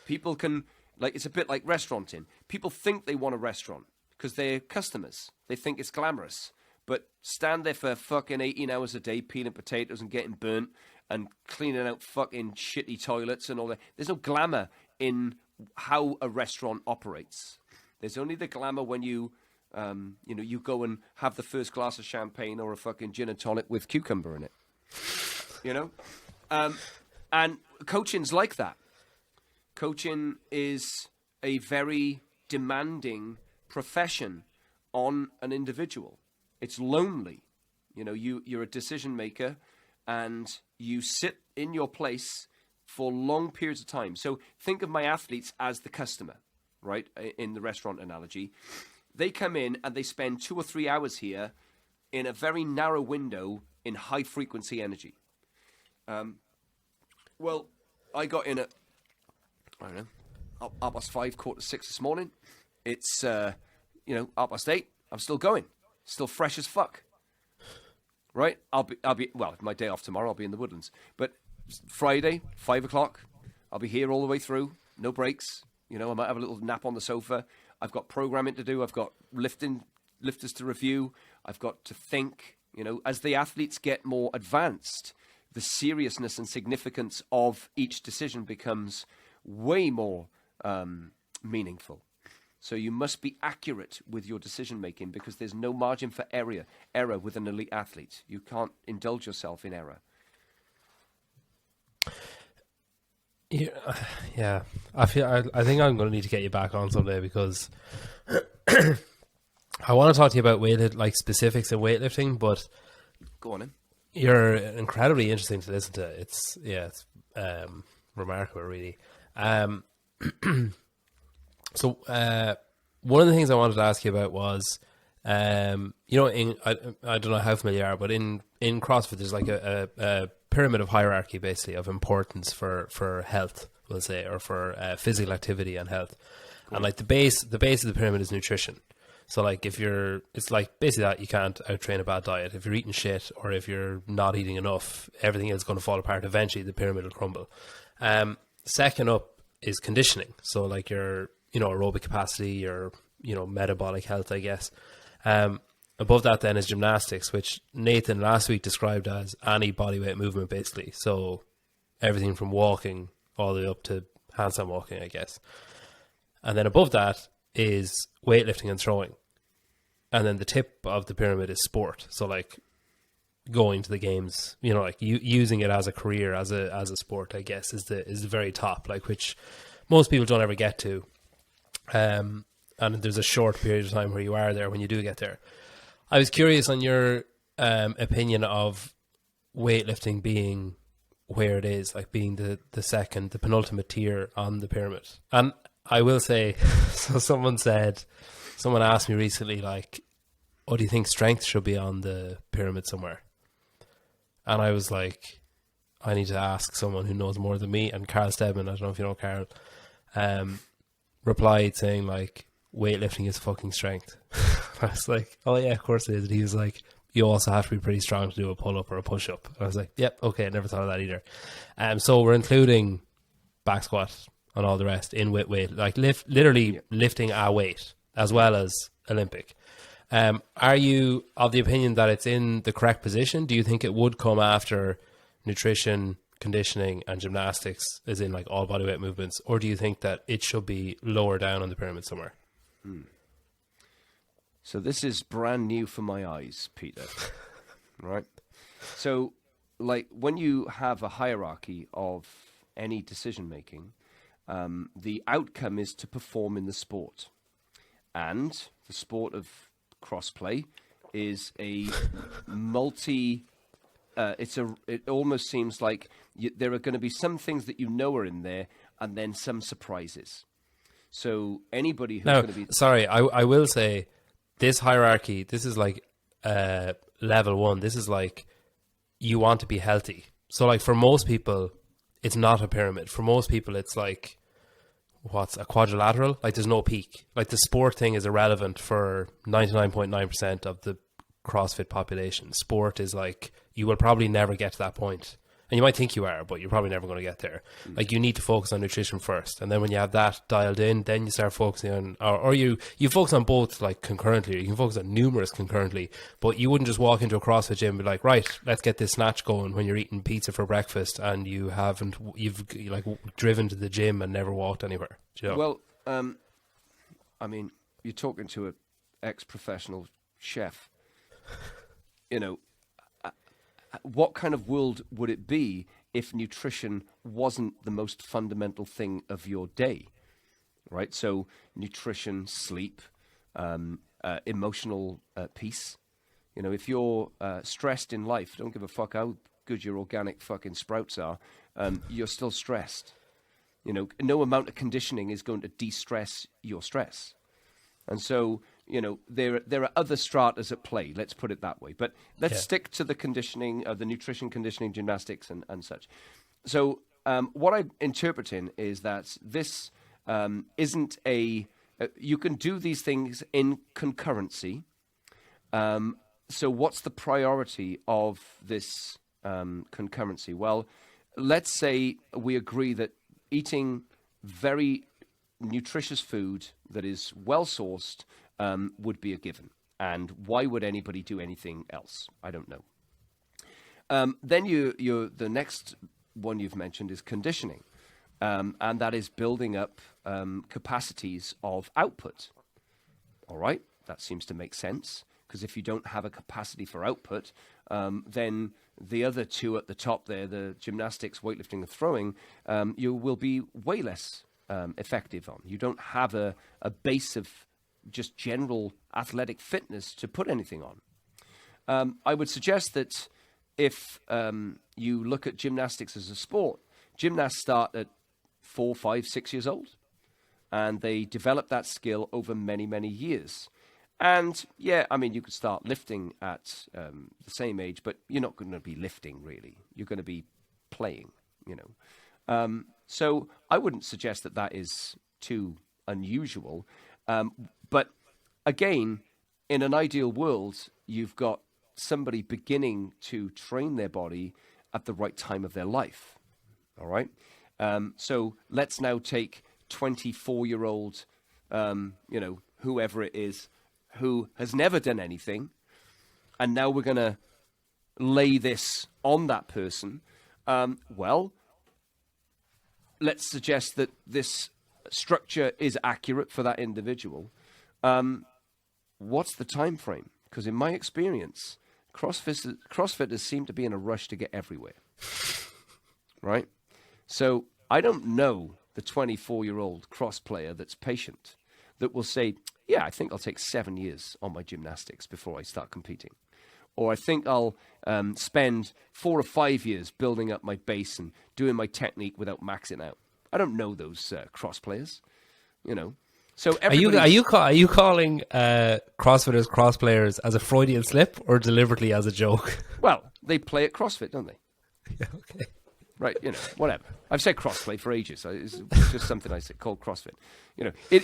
People can, it's a bit like restauranting. People think they want a restaurant because they're customers. They think it's glamorous. But stand there for fucking 18 hours a day peeling potatoes and getting burnt and cleaning out fucking shitty toilets and all that. There's no glamour in how a restaurant operates. There's only the glamour when you go and have the first glass of champagne or a fucking gin and tonic with cucumber in it. And coaching's like that. Coaching is a very demanding profession on an individual. It's lonely. You're a decision maker, and you sit in your place for long periods of time. So think of my athletes as the customer, right? In the restaurant analogy. They come in and they spend 2 or 3 hours here in a very narrow window in high frequency energy. Well, I got in at, 5:45, 5:45 this morning. It's, 8:30. I'm still going. Still fresh as fuck. Right? I'll be, my day off tomorrow, I'll be in the Woodlands. But Friday, 5 o'clock, I'll be here all the way through. No breaks. I might have a little nap on the sofa. I've got programming to do. I've got lifters to review. I've got to think. As the athletes get more advanced, the seriousness and significance of each decision becomes way more meaningful. So you must be accurate with your decision making, because there's no margin for error with an elite athlete. You can't indulge yourself in error. Yeah. I think I'm going to need to get you back on someday, because I want to talk to you about specifics in weightlifting, but go on in. You're incredibly interesting to listen to. It's remarkable, really. So one of the things I wanted to ask you about was, I don't know how familiar you are, but in CrossFit there's like a pyramid of hierarchy, basically, of importance for health, we'll say, or for physical activity and health. Cool. And like the base of the pyramid is nutrition. So like it's like basically that you can't outtrain a bad diet. If you're eating shit, or if you're not eating enough, everything is going to fall apart. Eventually the pyramid will crumble. Second up is conditioning. So like your, aerobic capacity, your, metabolic health, I guess. Above that then is gymnastics, which Nathan last week described as any bodyweight movement, basically. So everything from walking all the way up to handstand walking, I guess. And then above that is weightlifting and throwing. And then the tip of the pyramid is sport. So like going to the games, using it as a career, as a sport, I guess, is the very top, like, which most people don't ever get to. And there's a short period of time where you are there when you do get there. I was curious on your opinion of weightlifting being where it is, like being the penultimate tier on the pyramid. And I will say, so someone asked me recently, like, oh, do you think strength should be on the pyramid somewhere? And I was like, I need to ask someone who knows more than me. And Carl Stedman, I don't know if you know Carl, replied saying, like, weightlifting is fucking strength. I was like, oh yeah, of course it is. And he was like, you also have to be pretty strong to do a pull-up or a push-up. And I was like, yep, okay, I never thought of that either. So we're including back squat and all the rest in weight, like literally lifting a weight as well as Olympic. Are you of the opinion that it's in the correct position? Do you think it would come after nutrition, conditioning, and gymnastics, as in like all bodyweight movements, or do you think that it should be lower down on the pyramid somewhere? So this is brand new for my eyes, Peter. Right? So, like, when you have a hierarchy of any decision making, the outcome is to perform in the sport, and the sport of crossplay is a multi. It almost seems like there are going to be some things that you know are in there, and then some surprises. So anybody who's going to be sorry, I will say this hierarchy. This is like level 1. This is like you want to be healthy. So like for most people, it's not a pyramid. For most people, it's like what's a quadrilateral. Like there's no peak. Like the sport thing is irrelevant for 99.9% of the CrossFit population. Sport is like you will probably never get to that point, and you might think you are, but you're probably never going to get there. Like you need to focus on nutrition first, and then when you have that dialed in, then you start focusing on, or you focus on both like concurrently. You can focus on numerous concurrently, but you wouldn't just walk into a CrossFit gym and be like, right, let's get this snatch going when you're eating pizza for breakfast and you've like driven to the gym and never walked anywhere. Do you know? Well, I mean, you're talking to an ex-professional chef. You know, what kind of world would it be if nutrition wasn't the most fundamental thing of your day, right? So nutrition, sleep, emotional peace. You know, if you're stressed in life, don't give a fuck how good your organic fucking sprouts are, you're still stressed. You know, no amount of conditioning is going to de-stress your stress. And so, you know, there are other stratas at play, let's put it that way. But let's stick to the conditioning, the nutrition, conditioning, gymnastics, and such. So what I'm interpreting is that this isn't you can do these things in concurrency. So what's the priority of this concurrency? Well, let's say we agree that eating very nutritious food that is well-sourced would be a given. And why would anybody do anything else? I don't know. Then the next one you've mentioned is conditioning. And that is building up capacities of output. All right, that seems to make sense. Because if you don't have a capacity for output, then the other two at the top there, the gymnastics, weightlifting, and throwing, you will be way less effective on. You don't have a base of just general athletic fitness to put anything on. I would suggest that if you look at gymnastics as a sport, gymnasts start at 4, 5, 6 years old, and they develop that skill over many, many years. And yeah, I mean, you could start lifting at the same age, but you're not going to be lifting really. You're going to be playing, you know. So I wouldn't suggest that that is too unusual. But again, in an ideal world, you've got somebody beginning to train their body at the right time of their life. All right. So let's now take 24-year-old, you know, whoever it is, who has never done anything, and now we're going to lay this on that person. Well, let's suggest that this structure is accurate for that individual. What's the time frame? Because in my experience, CrossFitters seem to be in a rush to get everywhere. Right? So I don't know the 24-year-old cross player that's patient, that will say, yeah, I think I'll take 7 years on my gymnastics before I start competing. Or I think I'll spend 4 or 5 years building up my base and doing my technique without maxing out. I don't know those cross players, you know. So are you calling CrossFitters cross players as a Freudian slip or deliberately as a joke? Well, they play at CrossFit, don't they? Yeah, okay. right? Whatever. I've said crossplay for ages. It's just something I said called CrossFit.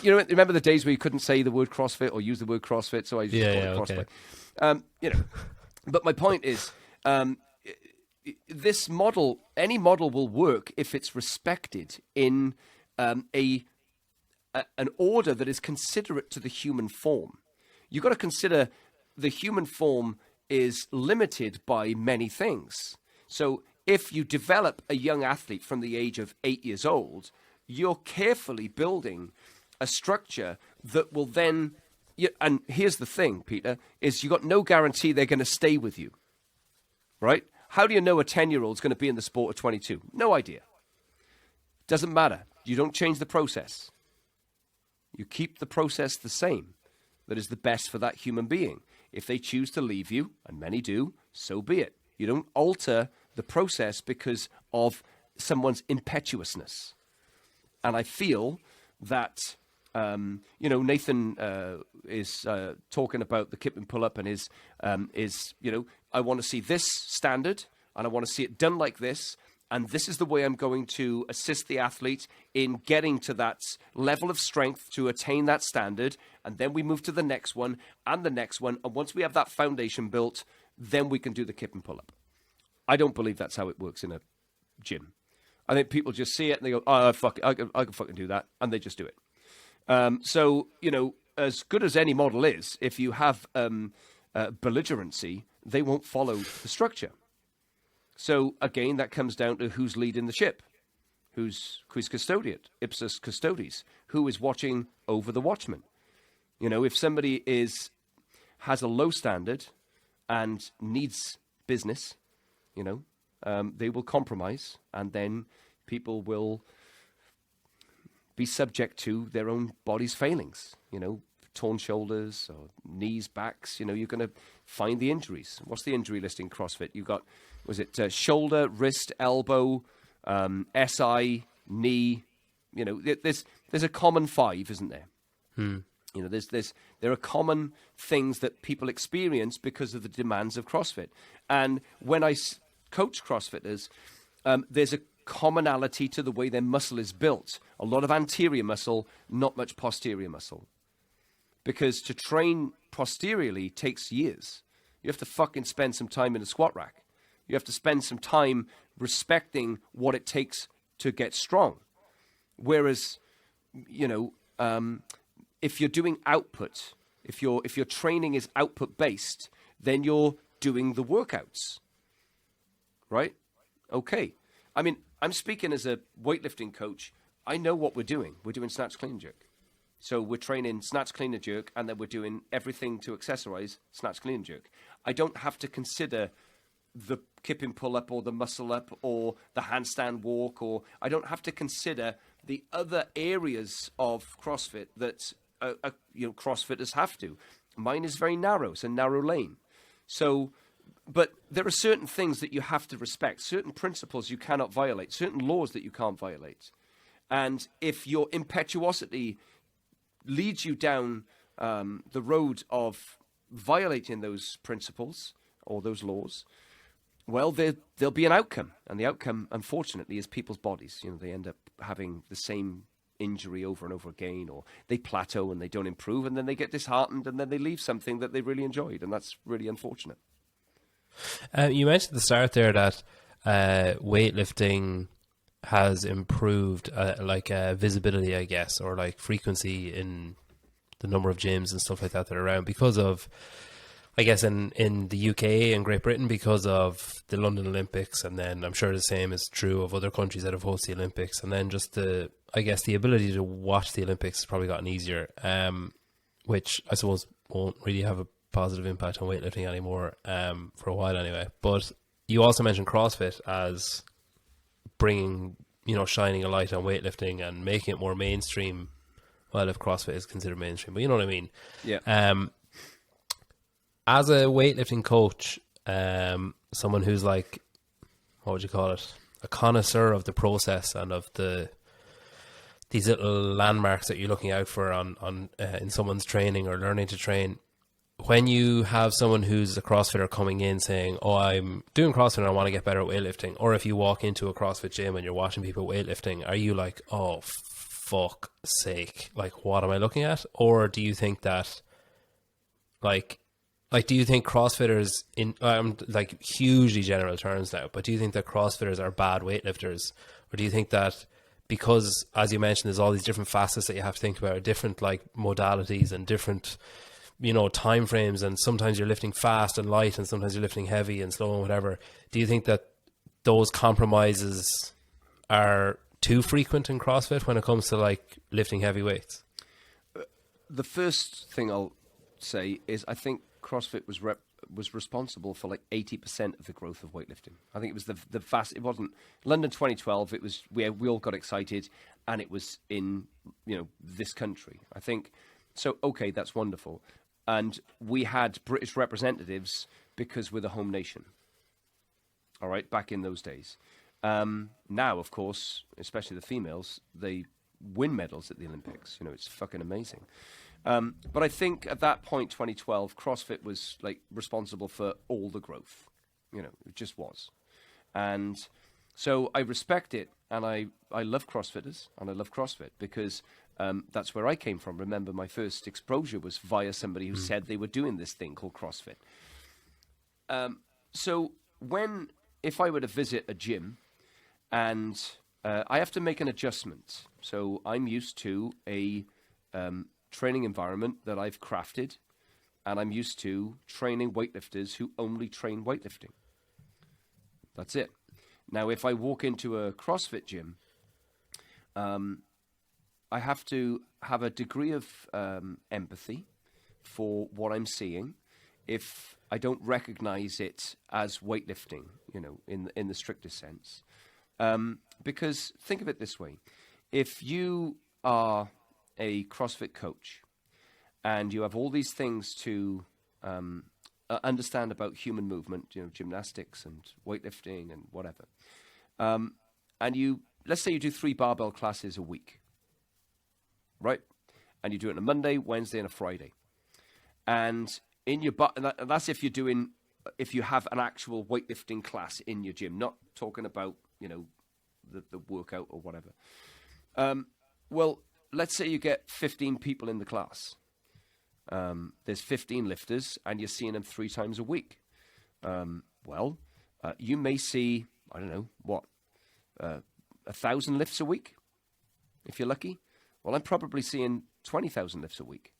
Remember the days where you couldn't say the word CrossFit or use the word CrossFit, so I just called it crossplay. Okay. But my point is, this model, any model will work if it's respected in an order that is considerate to the human form. You've got to consider the human form is limited by many things. So if you develop a young athlete from the age of 8 years old, you're carefully building a structure that will then, and here's the thing, Peter, is you've got no guarantee they're going to stay with you, right? How do you know a 10-year-old's going to be in the sport at 22? No idea. Doesn't matter. You don't change the process. You keep the process the same. That is the best for that human being. If they choose to leave you, and many do, so be it. You don't alter the process because of someone's impetuousness. And I feel that, Nathan is talking about the kip and pull up and I want to see this standard and I want to see it done like this. And this is the way I'm going to assist the athlete in getting to that level of strength to attain that standard. And then we move to the next one and the next one. And once we have that foundation built, then we can do the kip and pull up. I don't believe that's how it works in a gym. I think people just see it and they go, oh, fuck it, I can fucking do that. And they just do it. As good as any model is, if you have belligerency, they won't follow the structure. So, again, that comes down to who's leading the ship, who's custodiate, ipsus custodes, who is watching over the watchman. If somebody has a low standard and needs business, they will compromise, and then people will be subject to their own body's failings, torn shoulders or knees, backs, you're going to find the injuries. What's the injury list in CrossFit? You've got, shoulder, wrist, elbow, SI, knee, there's a common 5, isn't there? There are common things that people experience because of the demands of CrossFit. And when I coach CrossFitters, there's a commonality to the way their muscle is built. A lot of anterior muscle, not much posterior muscle. Because to train posteriorly takes years. You have to fucking spend some time in a squat rack. You have to spend some time respecting what it takes to get strong. Whereas, if you're doing output, if your training is output based, then you're doing the workouts, right? Okay. I mean, I'm speaking as a weightlifting coach. I know what we're doing. We're doing snatch, clean, jerk. So we're training snatch, clean, and jerk, and then we're doing everything to accessorize snatch, clean, and jerk. I don't have to consider the kip and pull up or the muscle up or the handstand walk, or I don't have to consider the other areas of CrossFit that CrossFitters have to. Mine is very narrow. It's a narrow lane. So, but there are certain things that you have to respect, certain principles you cannot violate, certain laws that you can't violate. And if your impetuosity leads you down the road of violating those principles or those laws, well, there'll be an outcome. And the outcome, unfortunately, is people's bodies. They end up having the same injury over and over again, or they plateau and they don't improve, and then they get disheartened, and then they leave something that they really enjoyed, and that's really unfortunate. You mentioned at the start there that weightlifting has improved visibility, I guess, or like frequency in the number of gyms and stuff like that are around because of, I guess, in the UK and Great Britain, because of the London Olympics, and then I'm sure the same is true of other countries that have hosted the Olympics, and then just the ability to watch the Olympics has probably gotten easier, which I suppose won't really have a positive impact on weightlifting anymore for a while anyway. But you also mentioned CrossFit as bringing, shining a light on weightlifting and making it more mainstream. Well, if CrossFit is considered mainstream, but you know what I mean. Yeah. As a weightlifting coach, someone who's like, what would you call it? A connoisseur of the process and of these little landmarks that you're looking out for on in someone's training or learning to train. when you have someone who's a CrossFitter coming in saying, oh, I'm doing CrossFit and I want to get better at weightlifting, or if you walk into a CrossFit gym and you're watching people weightlifting, are you like, oh, fuck sake, like, what am I looking at? Or do you think that, like do you think CrossFitters, in like hugely general terms now, but do you think that CrossFitters are bad weightlifters? Or do you think that because, as you mentioned, there's all these different facets that you have to think about, different like modalities and different, you know, time frames, and sometimes you're lifting fast and light and sometimes you're lifting heavy and slow and whatever. Do you think that those compromises are too frequent in CrossFit when it comes to like lifting heavy weights? The first thing I'll say is I think CrossFit was responsible for like 80% of the growth of weightlifting. I think it was the fast. It wasn't London 2012. It was we all got excited, and it was in, you know, this country. I think so. Okay, that's wonderful. And we had British representatives because we're the home nation. All right, back in those days. Now, of course, especially the females, they win medals at the Olympics. You know, it's fucking amazing. But I think at that point, 2012, CrossFit was like responsible for all the growth. You know, it just was. And so I respect it, and I love CrossFitters, and I love CrossFit because that's where I came from. Remember, my first exposure was via somebody who said they were doing this thing called CrossFit. So if I were to visit a gym, and I have to make an adjustment. So I'm used to a training environment that I've crafted, and I'm used to training weightlifters who only train weightlifting. That's it. Now, if I walk into a CrossFit gym, I have to have a degree of empathy for what I'm seeing if I don't recognize it as weightlifting, you know, in the strictest sense. Because think of it this way. If you are a CrossFit coach and you have all these things to understand about human movement, you know, gymnastics and weightlifting and whatever, and let's say you do 3 barbell classes a week, right? And you do it on a Monday, Wednesday, and a Friday. And that's if you have an actual weightlifting class in your gym, not talking about, you know, the workout or whatever. Well, let's say you get 15 people in the class. There's 15 lifters, and you're seeing them 3 times a week. You may see, I don't know, 1,000 lifts a week, if you're lucky. Well, I'm probably seeing 20,000 lifts a week.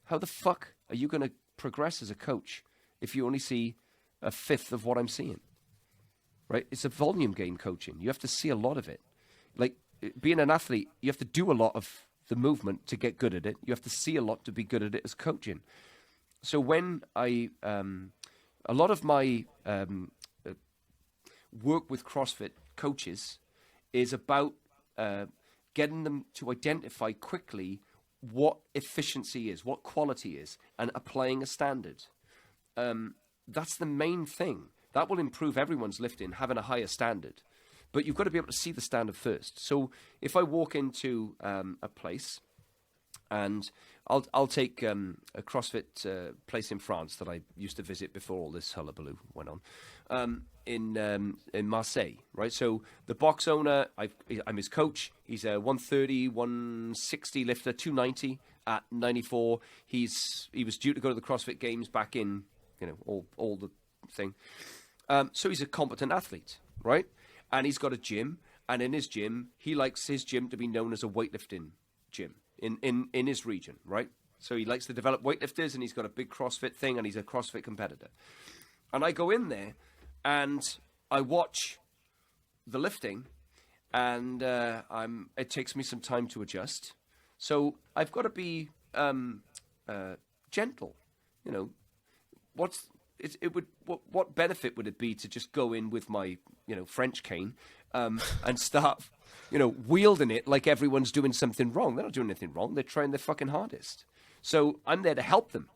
How the fuck are you going to progress as a coach if you only see a fifth of what I'm seeing? Right? It's a volume game, coaching. You have to see a lot of it. Like being an athlete, you have to do a lot of the movement to get good at it. You have to see a lot to be good at it as coaching. So when a lot of my work with CrossFit coaches is about getting them to identify quickly what efficiency is, what quality is, and applying a standard. That's the main thing. That will improve everyone's lifting, having a higher standard. But you've got to be able to see the standard first. So if I walk into a place, and I'll take a CrossFit place in France that I used to visit before all this hullabaloo went on, in Marseille, right? So the box owner, I'm his coach. He's a 130, 160 lifter, 290 at 94. He was due to go to the CrossFit Games back in, you know, all the thing. So he's a competent athlete, right? And he's got a gym, and in his gym, he likes his gym to be known as a weightlifting gym in his region, right? So he likes to develop weightlifters, and he's got a big CrossFit thing, and he's a CrossFit competitor. And I go in there, and I watch the lifting, and it takes me some time to adjust. So I've got to be gentle, you know. What benefit would it be to just go in with my, you know, French cane and start, you know, wielding it like everyone's doing something wrong? They're not doing anything wrong. They're trying their fucking hardest. So I'm there to help them.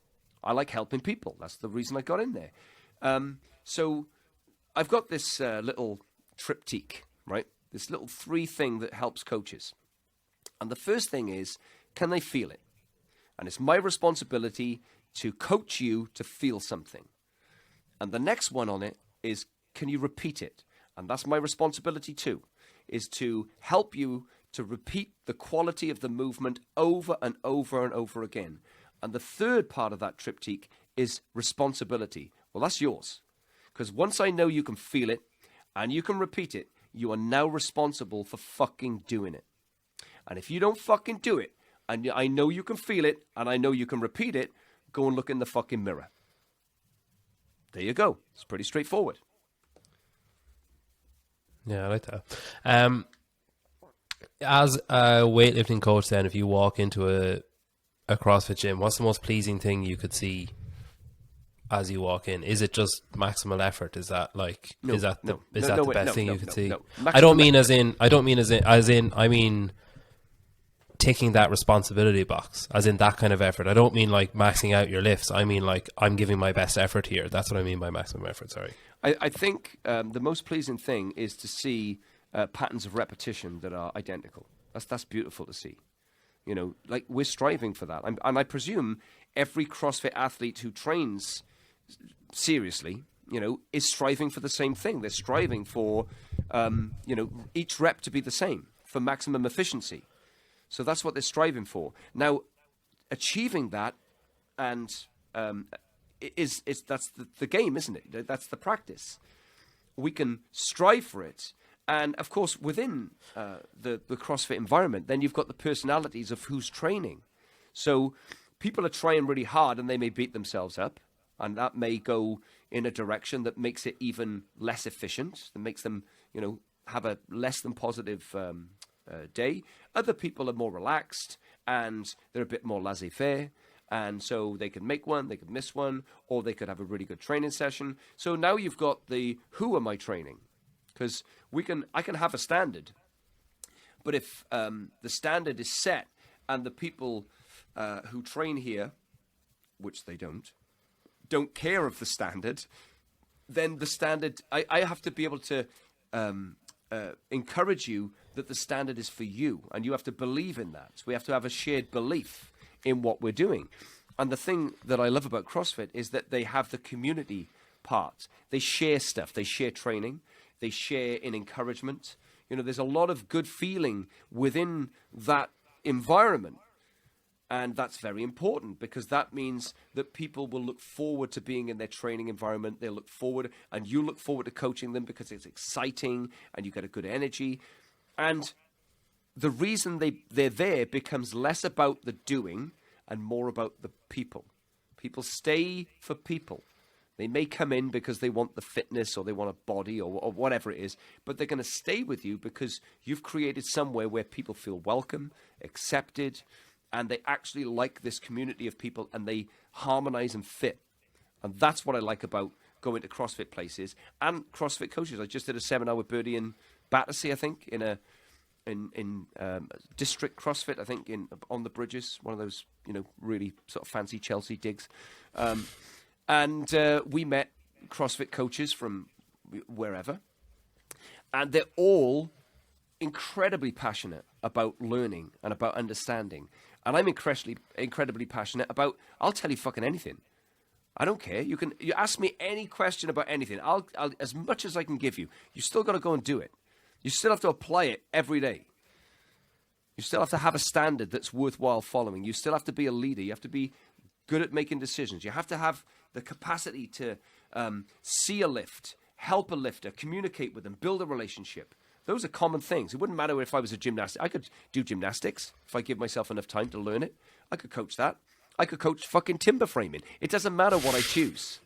I like helping people. That's the reason I got in there. So I've got this little triptych, right? This little 3 thing that helps coaches. And the first thing is, can they feel it? And it's my responsibility to coach you to feel something. And the next one on it is, can you repeat it? And that's my responsibility too, is to help you to repeat the quality of the movement over and over and over again. And the third part of that triptych is responsibility. Well, that's yours. Because once I know you can feel it and you can repeat it, you are now responsible for fucking doing it. And if you don't fucking do it, and I know you can feel it and I know you can repeat it, go and look in the fucking mirror. There you go. It's pretty straightforward. Yeah, I like that. As a weightlifting coach, then, if you walk into a CrossFit gym, what's the most pleasing thing you could see as you walk in? Is it just maximal effort? Is that like the best thing you could see? No. I mean ticking that responsibility box, as in that kind of effort. I don't mean like maxing out your lifts. I mean like I'm giving my best effort here. That's what I mean by maximum effort. Sorry. I think the most pleasing thing is to see patterns of repetition that are identical. That's beautiful to see. You know, like we're striving for that. And I presume every CrossFit athlete who trains seriously, you know, is striving for the same thing. They're striving for, you know, each rep to be the same for maximum efficiency. So that's what they're striving for. Now, achieving that and that's the game, isn't it? That's the practice. We can strive for it. And, of course, within the CrossFit environment, then you've got the personalities of who's training. So people are trying really hard and they may beat themselves up. And that may go in a direction that makes it even less efficient, that makes them, you know, have a less than positive day. Other people are more relaxed and they're a bit more laissez-faire. And so they can make one, they could miss one, or they could have a really good training session. So now you've got the who am I training? Because I can have a standard. But if the standard is set and the people who train here, which they don't care of the standard, then the standard, I have to be able to encourage you that the standard is for you, and you have to believe in that. So we have to have a shared belief in what we're doing. And the thing that I love about CrossFit is that they have the community part. They share stuff. They share training. They share in encouragement. You know, there's a lot of good feeling within that environment. And that's very important because that means that people will look forward to being in their training environment. They'll look forward, and you look forward to coaching them because it's exciting and you get a good energy. And the reason they're there becomes less about the doing and more about the people. People stay for people. They may come in because they want the fitness or they want a body or whatever it is, but they're going to stay with you because you've created somewhere where people feel welcome, accepted, and they actually like this community of people and they harmonize and fit. And that's what I like about going to CrossFit places and CrossFit coaches. I just did a seminar with Birdie in Battersea, I think, in district CrossFit, I think, on the bridges, one of those, you know, really sort of fancy Chelsea digs. And we met CrossFit coaches from wherever, and they're all incredibly passionate about learning and about understanding. And I'm incredibly passionate about, I'll tell you fucking anything. I don't care. You ask me any question about anything. I'll as much as I can give you. You still got to go and do it. You still have to apply it every day. You still have to have a standard that's worthwhile following. You still have to be a leader. You have to be good at making decisions. You have to have the capacity to see a lift, help a lifter, communicate with them, build a relationship. Those are common things. It wouldn't matter if I was a gymnast. I could do gymnastics if I give myself enough time to learn it. I could coach that. I could coach fucking timber framing. It doesn't matter what I choose.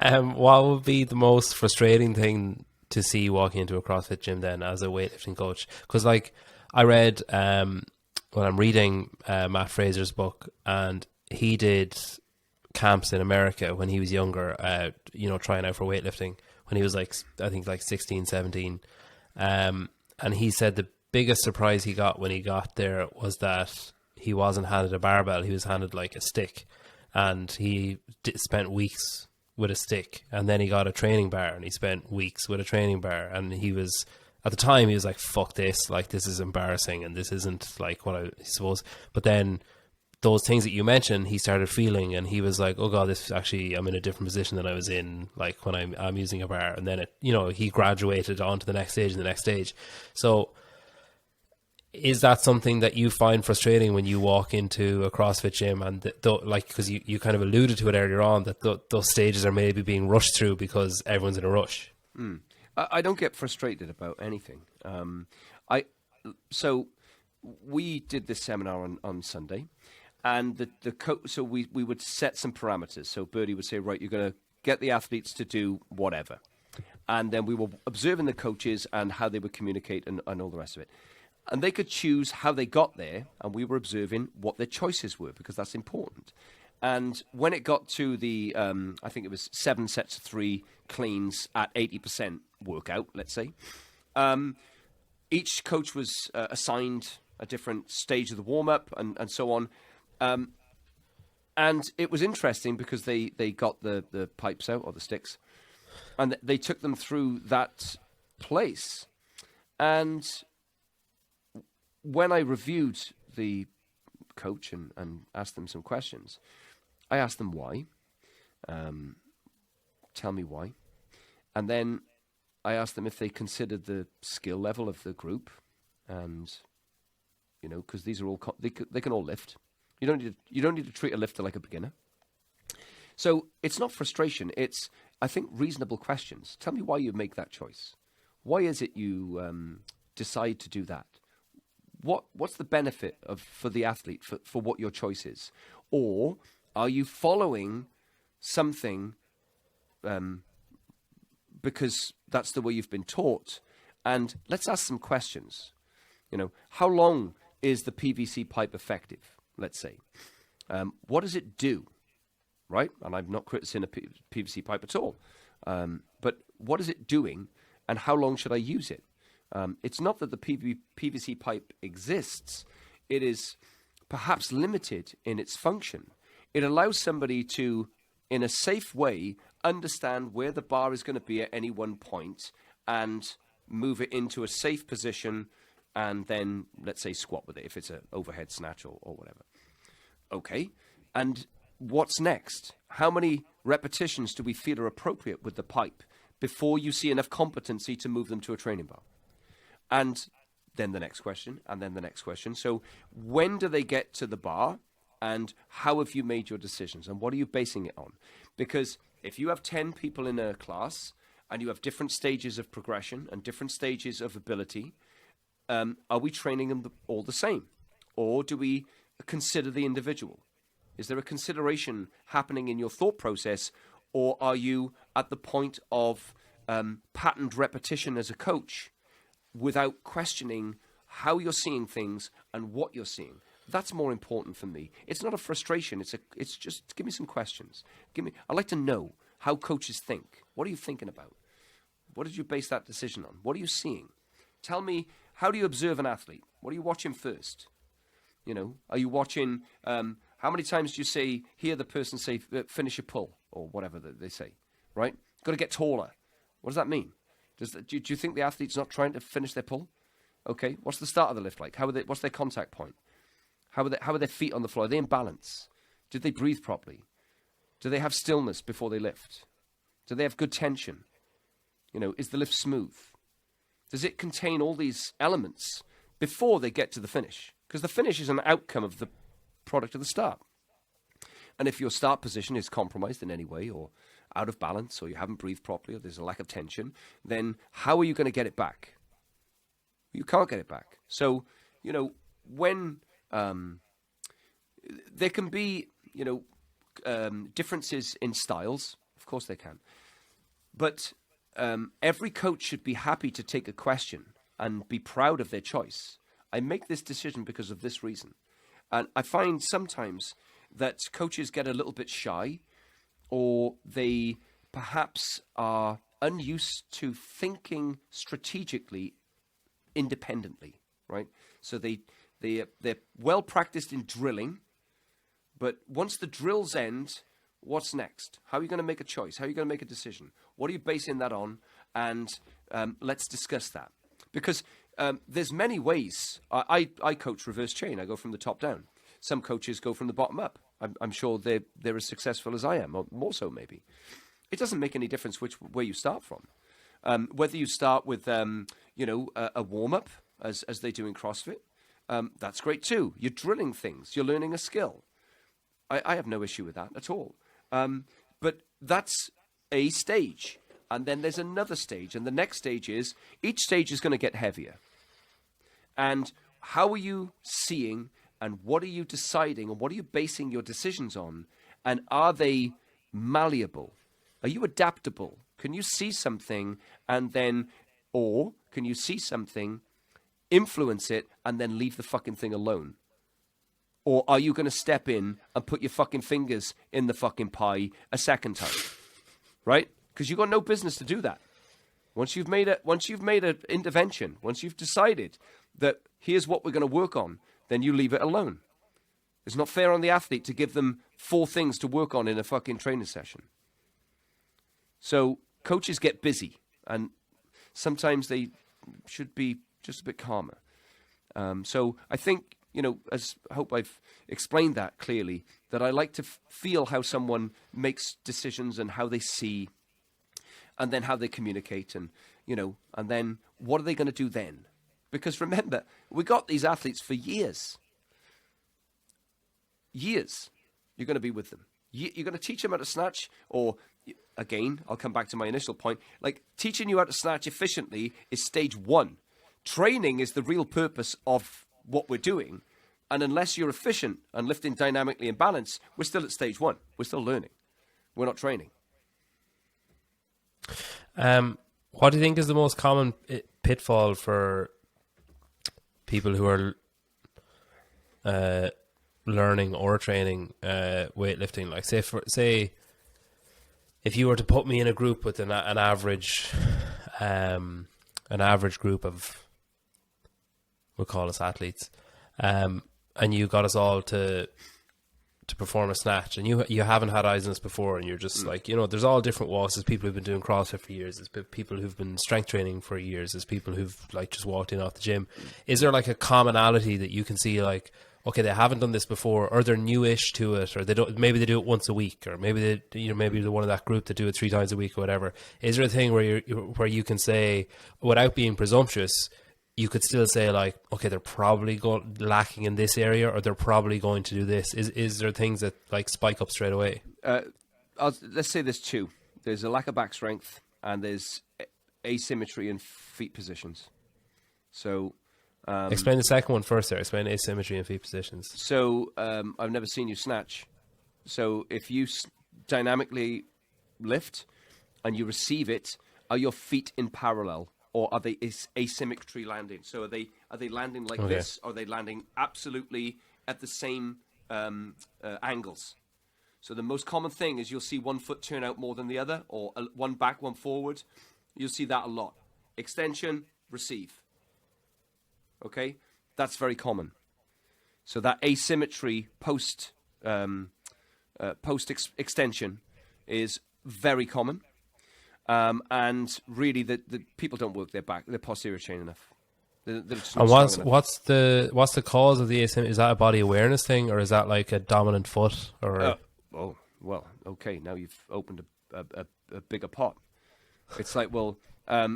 What would be the most frustrating thing to see walking into a CrossFit gym then as a weightlifting coach? Because like I read, I'm reading Matt Fraser's book, and he did camps in America when he was younger, you know, trying out for weightlifting when he was like, I think like 16, 17. And he said the biggest surprise he got when he got there was that he wasn't handed a barbell. He was handed like a stick, and he spent weeks with a stick, and then he got a training bar and he spent weeks with a training bar, and he was, at the time he was like, fuck this, like this is embarrassing and this isn't like what I suppose. But then those things that you mentioned, he started feeling, and he was like, oh God, this actually, I'm in a different position than I was in, like when I'm using a bar. And then it, you know, he graduated on to the next stage and the next stage. So is that something that you find frustrating when you walk into a CrossFit gym, and like, because you kind of alluded to it earlier on, that those stages are maybe being rushed through because everyone's in a rush? I don't get frustrated about anything. So we did this seminar on Sunday, and so we would set some parameters. So Birdie would say, right, you're going to get the athletes to do whatever. And then we were observing the coaches and how they would communicate and all the rest of it. And they could choose how they got there, and we were observing what their choices were, because that's important. And when it got to the, I think it was 7 sets of 3 cleans at 80% workout, let's say, each coach was assigned a different stage of the warm-up and so on. And it was interesting because they got the pipes out, or the sticks, and they took them through that place. And when I reviewed the coach and asked them some questions, I asked them why. Tell me why. And then I asked them if they considered the skill level of the group, and you know, because these are all they can all lift. You don't need to treat a lifter like a beginner. So it's not frustration. It's, I think, reasonable questions. Tell me why you make that choice. Why is it you decide to do that? What's the benefit for the athlete for what your choice is? Or are you following something because that's the way you've been taught? And let's ask some questions. You know, how long is the PVC pipe effective? Let's say. What does it do? Right? And I'm not criticizing a PVC pipe at all. But what is it doing, and how long should I use it? It's not that the PVC pipe exists. It is perhaps limited in its function. It allows somebody to, in a safe way, understand where the bar is going to be at any one point and move it into a safe position, and then, let's say, squat with it if it's an overhead snatch or whatever. Okay. And what's next? How many repetitions do we feel are appropriate with the pipe before you see enough competency to move them to a training bar? And then the next question, and then the next question. So when do they get to the bar, and how have you made your decisions, and what are you basing it on? Because if you have 10 people in a class and you have different stages of progression and different stages of ability, are we training them all the same? Or do we consider the individual? Is there a consideration happening in your thought process, or are you at the point of patterned repetition as a coach without questioning how you're seeing things and what you're seeing? That's more important for me. It's not a frustration. It's just, give me some questions. I'd like to know how coaches think. What are you thinking about? What did you base that decision on? What are you seeing? Tell me, how do you observe an athlete? What are you watching first? You know, are you watching, how many times do you hear the person say, finish your pull, or whatever they say, right? Got to get taller. What does that mean? Do you think the athlete's not trying to finish their pull? Okay, what's the start of the lift like? What's their contact point? How are their feet on the floor? Are they in balance? Did they breathe properly? Do they have stillness before they lift? Do they have good tension? You know, is the lift smooth? Does it contain all these elements before they get to the finish? Because the finish is an outcome of the product of the start. And if your start position is compromised in any way, or out of balance, or you haven't breathed properly, or there's a lack of tension, then how are you going to get it back? You can't get it back. So, you know, when there can be, you know, differences in styles, of course there can. But every coach should be happy to take a question and be proud of their choice. I make this decision because of this reason. And I find sometimes that coaches get a little bit shy, or they perhaps are unused to thinking strategically independently, right? So they're well practiced in drilling, but once the drills end, what's next? How are you going to make a choice? How are you going to make a decision? What are you basing that on? And let's discuss that. Because there's many ways. I coach reverse chain. I go from the top down. Some coaches go from the bottom up. I'm sure they're as successful as I am, or more so maybe. It doesn't make any difference where you start from. Whether you start with, a warm-up, as they do in CrossFit, that's great too. You're drilling things. You're learning a skill. I have no issue with that at all. But that's a stage. And then there's another stage. And the next stage is, each stage is going to get heavier. And how are you seeing, and what are you deciding, and what are you basing your decisions on? And are they malleable? Are you adaptable? Can you see something or can you see something, influence it, and then leave the fucking thing alone? Or are you going to step in and put your fucking fingers in the fucking pie a second time? Right? Because you've got no business to do that. Once you've made an intervention, once you've decided that here's what we're going to work on, then you leave it alone. It's not fair on the athlete to give them 4 things to work on in a fucking training session. So coaches get busy, and sometimes they should be just a bit calmer. So I think, I hope I've explained that clearly, that I like to feel how someone makes decisions and how they see, and then how they communicate, and then what are they going to do then? Because remember, we got these athletes for years. Years. You're going to be with them. You're going to teach them how to snatch, or again, I'll come back to my initial point, like teaching you how to snatch efficiently is stage 1. Training is the real purpose of what we're doing. And unless you're efficient and lifting dynamically in balance, we're still at stage 1. We're still learning. We're not training. What do you think is the most common pitfall for people who are learning or training weightlifting? Like, say if you were to put me in a group with an average group of, we'll call us athletes, and you got us all to perform a snatch, and you haven't had eyes on this before, and you're just like, there's all different walks. There's people who've been doing CrossFit for years. There's people who've been strength training for years. There's people who've like just walked in off the gym. Is there like a commonality that you can see, like, okay, they haven't done this before, or they're newish to it, or maybe they do it once a week, or maybe maybe they're one of that group that do it 3 times a week or whatever. Is there a thing where you can say, without being presumptuous, you could still say, like, okay, they're probably lacking in this area, or they're probably going to do this? Is there things that like spike up straight away? Let's say there's 2. There's a lack of back strength, and there's asymmetry in feet positions. So explain the second one first there. Explain asymmetry in feet positions. So I've never seen you snatch. So if you dynamically lift and you receive it, are your feet in parallel? Or are they asymmetry landing? So are they landing like this? Or are they landing absolutely at the same angles? So the most common thing is you'll see one foot turn out more than the other, or one back, one forward. You'll see that a lot. Extension, receive. Okay? That's very common. So that asymmetry post extension is very common. And really, the people don't work their posterior chain enough. And what's the cause of the asymmetry? Is that a body awareness thing, or is that like a dominant foot? Or well, okay, now you've opened a bigger pot. It's like,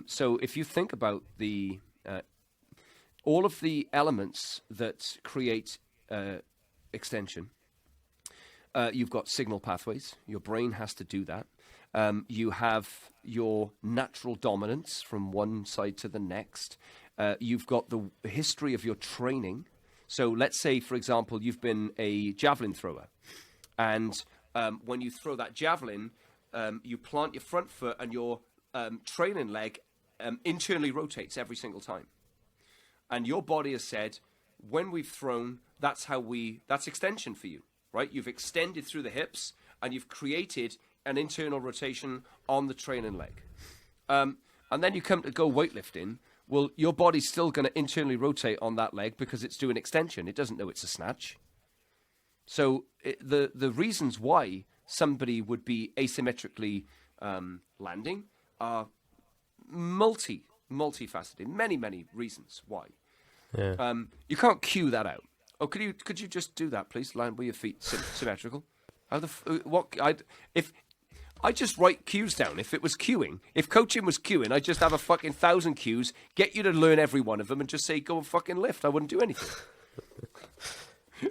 so if you think about the all of the elements that create extension, you've got signal pathways. Your brain has to do that. You have your natural dominance from one side to the next. You've got the history of your training. So let's say, for example, you've been a javelin thrower. And when you throw that javelin, you plant your front foot, and your trailing leg internally rotates every single time. And your body has said, when we've thrown, that's extension for you, right? You've extended through the hips, and you've created an internal rotation on the training leg. And then you come to go weightlifting. Well, your body's still going to internally rotate on that leg because it's doing extension. It doesn't know it's a snatch. So the reasons why somebody would be asymmetrically landing are multifaceted. Many reasons why. Yeah. You can't cue that out. Oh, could you just do that, please? Land with your feet symmetrical. How the if I just write cues down. If it was cueing, if coaching was cueing, I'd just have a fucking 1,000 cues, get you to learn every one of them, and just say go and fucking lift. I wouldn't do anything.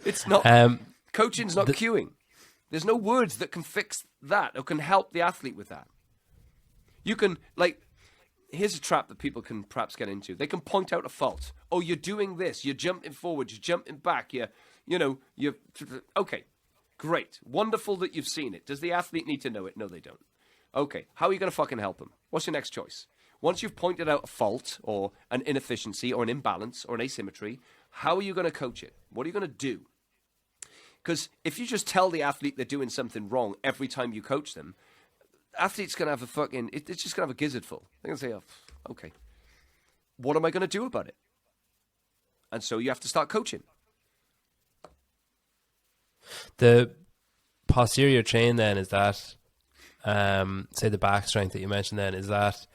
It's not coaching's not cueing. There's no words that can fix that or can help the athlete with that. You can here's a trap that people can perhaps get into. They can point out a fault. Oh, you're doing this. You're jumping forward. You're jumping back. You're okay. Great. Wonderful that you've seen it. Does the athlete need to know it? No, they don't. Okay. How are you going to fucking help them? What's your next choice? Once you've pointed out a fault or an inefficiency or an imbalance or an asymmetry, how are you going to coach it? What are you going to do? Because if you just tell the athlete they're doing something wrong every time you coach them, athlete's going to have it's just going to have a gizzard full. They're going to say, oh, okay. What am I going to do about it? And so you have to start coaching. The posterior chain then, is that, say the back strength that you mentioned then, is that's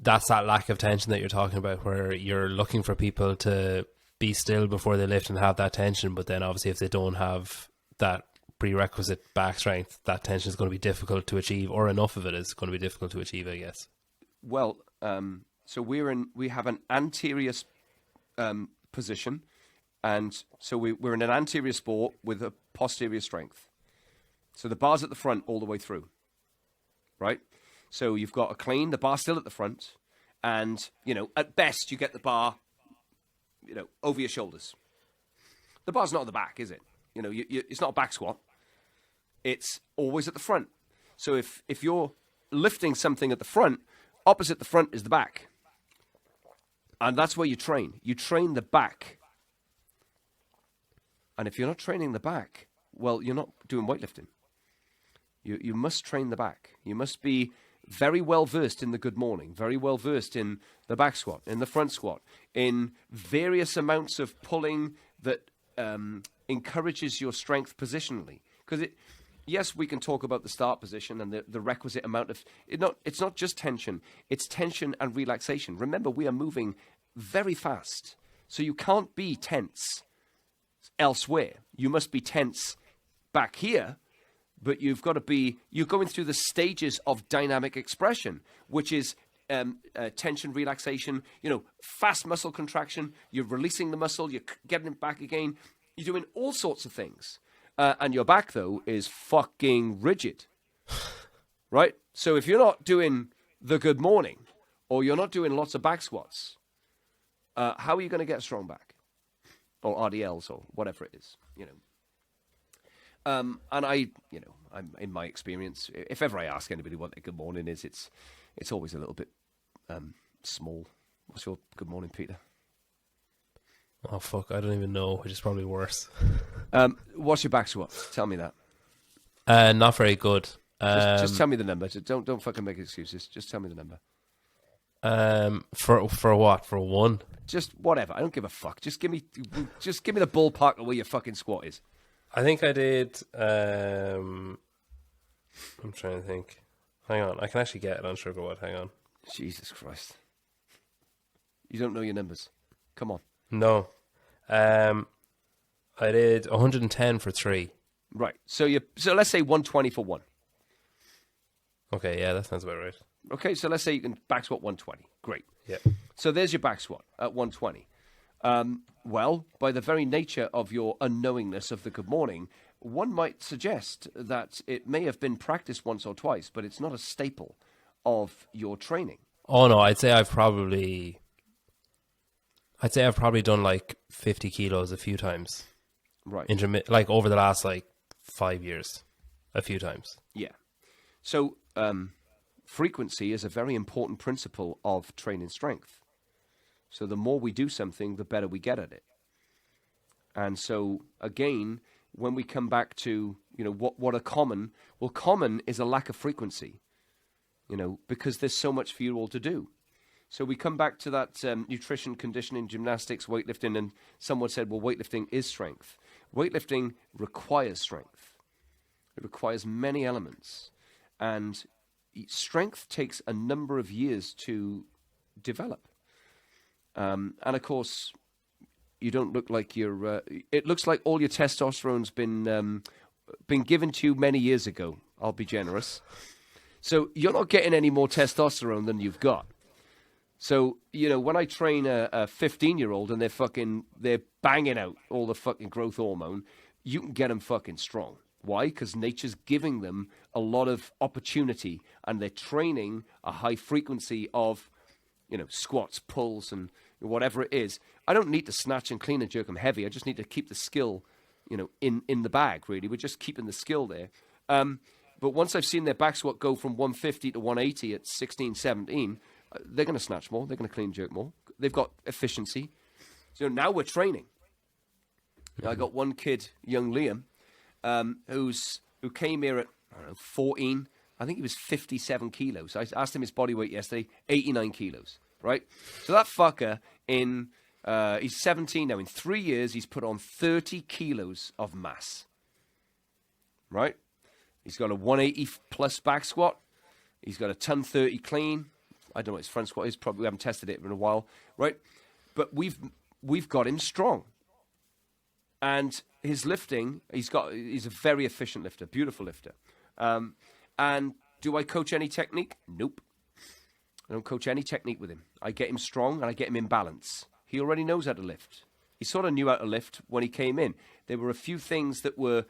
that lack of tension that you're talking about, where you're looking for people to be still before they lift and have that tension, but then obviously if they don't have that prerequisite back strength, that tension is going to be difficult to achieve, or enough of it is going to be difficult to achieve, I guess. Well, so we have an anterior position. And so we're in an anterior sport with a posterior strength. So the bar's at the front all the way through, right? So you've got a clean, the bar's still at the front. And, at best you get the bar, over your shoulders. The bar's not at the back, is it? It's not a back squat. It's always at the front. So if you're lifting something at the front, opposite the front is the back. And that's where you train. You train the back. And if you're not training the back, well, you're not doing weightlifting. You must train the back. You must be very well versed in the good morning, very well versed in the back squat, in the front squat, in various amounts of pulling that encourages your strength positionally. Because yes, we can talk about the start position and the requisite amount of it's not just tension, it's tension and relaxation. Remember, we are moving very fast, so you can't be tense elsewhere. You must be tense back here, but you're going through the stages of dynamic expression, which is tension, relaxation, fast muscle contraction. You're releasing the muscle, you're getting it back again. You're doing all sorts of things. And your back, though, is fucking rigid, right? So if you're not doing the good morning, or you're not doing lots of back squats, how are you going to get a strong back? Or RDLs, or whatever it is, And I'm in my experience, if ever I ask anybody what their good morning is, it's always a little bit small. What's your good morning, Peter? Oh, fuck, I don't even know, which is probably worse. What's your back squat? Tell me that. Not very good. Just tell me the number. Don't fucking make excuses. Just tell me the number. For what? For one? Just whatever. I don't give a fuck. Just give me the ballpark of where your fucking squat is. I think I did. I'm trying to think. Hang on, I can actually get it on Sugar What. Hang on. Jesus Christ. You don't know your numbers. Come on. No. I did 110 for 3. Right. So let's say 120 for 1. Okay, yeah, that sounds about right. Okay, so let's say you can back squat 120. Great. Yeah. So there's your back squat at 120. Well, by the very nature of your unknowingness of the good morning, one might suggest that it may have been practiced once or twice, but it's not a staple of your training. Oh no, I'd say I've probably done like 50 kilos a few times. Right. Like over the last 5 years, a few times. Yeah. So frequency is a very important principle of training strength. So the more we do something, the better we get at it. And so again, when we come back to, what are common? Well, common is a lack of frequency, because there's so much for you all to do. So we come back to that nutrition, conditioning, gymnastics, weightlifting, and someone said, well, weightlifting is strength. Weightlifting requires strength. It requires many elements. And strength takes a number of years to develop. And of course, you don't look like you're. It looks like all your testosterone's been given to you many years ago. I'll be generous. So you're not getting any more testosterone than you've got. So, when I train a 15-year-old and they're banging out all the fucking growth hormone, you can get them fucking strong. Why? Because nature's giving them a lot of opportunity, and they're training a high frequency of, squats, pulls, and whatever it is. I don't need to snatch and clean and jerk them heavy. I just need to keep the skill, in the bag, really. We're just keeping the skill there. But once I've seen their back squat go from 150 to 180 at 16, 17, they're going to snatch more. They're going to clean and jerk more. They've got efficiency. So now we're training. I got one kid, young Liam, who came here at 14. I think he was 57 kilos. I asked him his body weight yesterday, 89 kilos, right? So that fucker, he's 17 now. In 3 years, he's put on 30 kilos of mass, right? He's got a 180 plus back squat. He's got a ton 30 clean. I don't know what his front squat is. Probably we haven't tested it in a while, right? But we've got him strong. And his lifting, he's a very efficient lifter, beautiful lifter. And do I coach any technique? Nope. I don't coach any technique with him. I get him strong and I get him in balance. He already knows how to lift. He sort of knew how to lift when he came in. There were a few things that were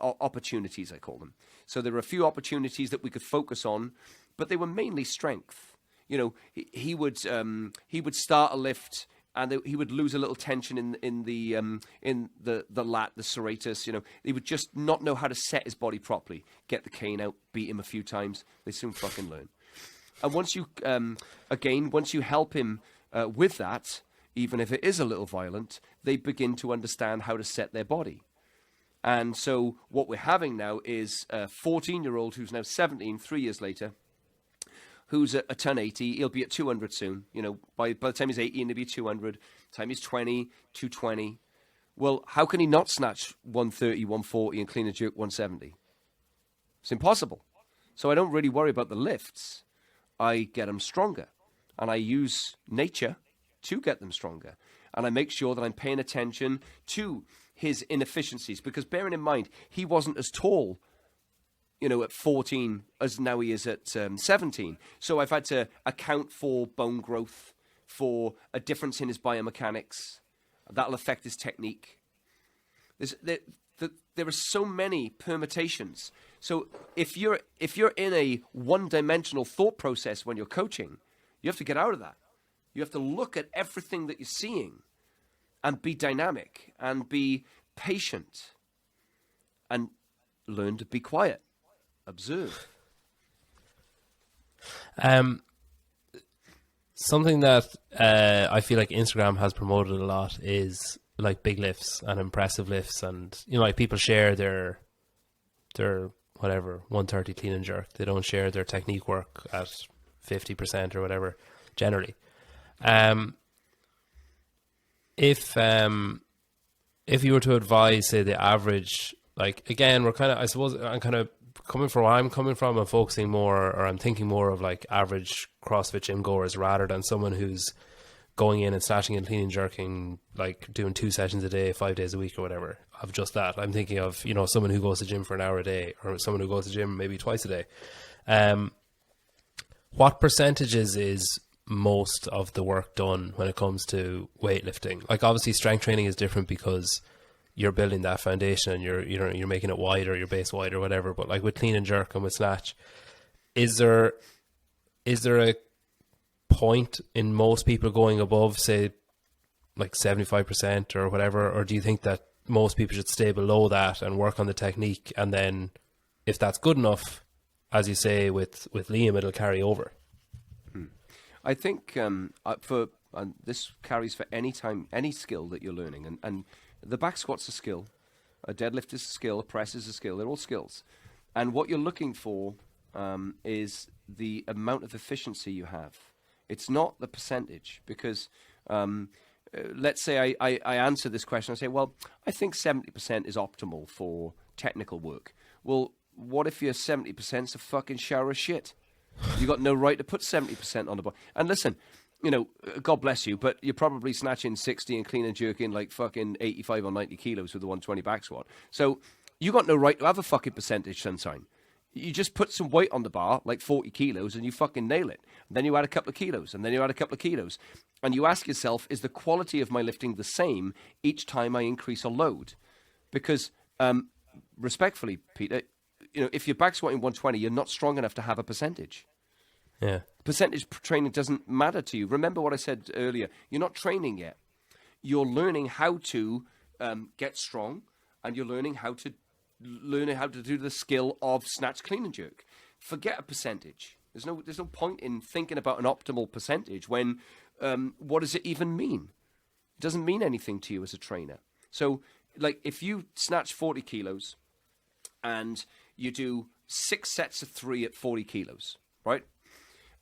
opportunities, I call them. So there were a few opportunities that we could focus on, but they were mainly strength. He would start a lift and he would lose a little tension in the lat, the serratus. He would just not know how to set his body properly. Get the cane out, beat him a few times. They soon fucking learn. And once you help him with that, even if it is a little violent, they begin to understand how to set their body. And so what we're having now is a 14-year-old who's now 17, 3 years later, who's a ton 80. He'll be at 200 soon. By the time he's 18, he'll be 200. By the time he's 20, 220. Well, how can he not snatch 130, 140 and clean and jerk 170? It's impossible. So I don't really worry about the lifts. I get them stronger. And I use nature to get them stronger. And I make sure that I'm paying attention to his inefficiencies, because bearing in mind, he wasn't as tall, at 14 as now he is at 17. So I've had to account for bone growth, for a difference in his biomechanics. That'll affect his technique. There are so many permutations. So if you're in a one-dimensional thought process when you're coaching, you have to get out of that. You have to look at everything that you're seeing and be dynamic and be patient and learn to be quiet. Observe. Something that I feel like Instagram has promoted a lot is like big lifts and impressive lifts, and like people share their whatever 130 clean and jerk. They don't share their technique work at 50% or whatever generally. If you were to advise, say, the average, like, again, we're kind of, I suppose I'm kind of coming from where I'm coming from and focusing more, or I'm thinking more of like average CrossFit gym goers rather than someone who's going in and snatching and clean and jerking, like doing 2 sessions a day, 5 days a week or whatever, of just that. I'm thinking of, someone who goes to the gym for an hour a day, or someone who goes to the gym maybe twice a day. What percentages is most of the work done when it comes to weightlifting? Like, obviously strength training is different because you're building that foundation and you're making it wider, your base wider, whatever. But like with clean and jerk and with snatch, is there a point in most people going above, say, like 75% or whatever, or do you think that most people should stay below that and work on the technique, and then if that's good enough, as you say with Liam, it'll carry over? I think this carries for any skill that you're learning, and the back squat's a skill, a deadlift is a skill, a press is a skill. They're all skills, and what you're looking for is the amount of efficiency you have. It's not the percentage, because let's say I answer this question. I say, well, I think 70% is optimal for technical work. Well, what if your 70% is a fucking shower of shit? You got no right to put 70% on the board. And listen, you know, God bless you, but you're probably snatching 60 and clean and jerking like fucking 85 or 90 kilos with the 120 back squat. So you got no right to have a fucking percentage, sunshine. You just put some weight on the bar, like 40 kilos, and you fucking nail it. And then you add a couple of kilos, and then you add a couple of kilos. And you ask yourself, is the quality of my lifting the same each time I increase a load? Because, respectfully, Peter, you know, if you're back squatting 120, you're not strong enough to have a percentage. Yeah. Percentage training doesn't matter to you. Remember what I said earlier. You're not training yet. You're learning how to get strong, and you're learning how to do the skill of snatch, clean, and jerk. Forget a percentage. There's no point in thinking about an optimal percentage when what does it even mean? It doesn't mean anything to you as a trainer. So, like, if you snatch 40 kilos and you do 6 sets of 3 at 40 kilos, right?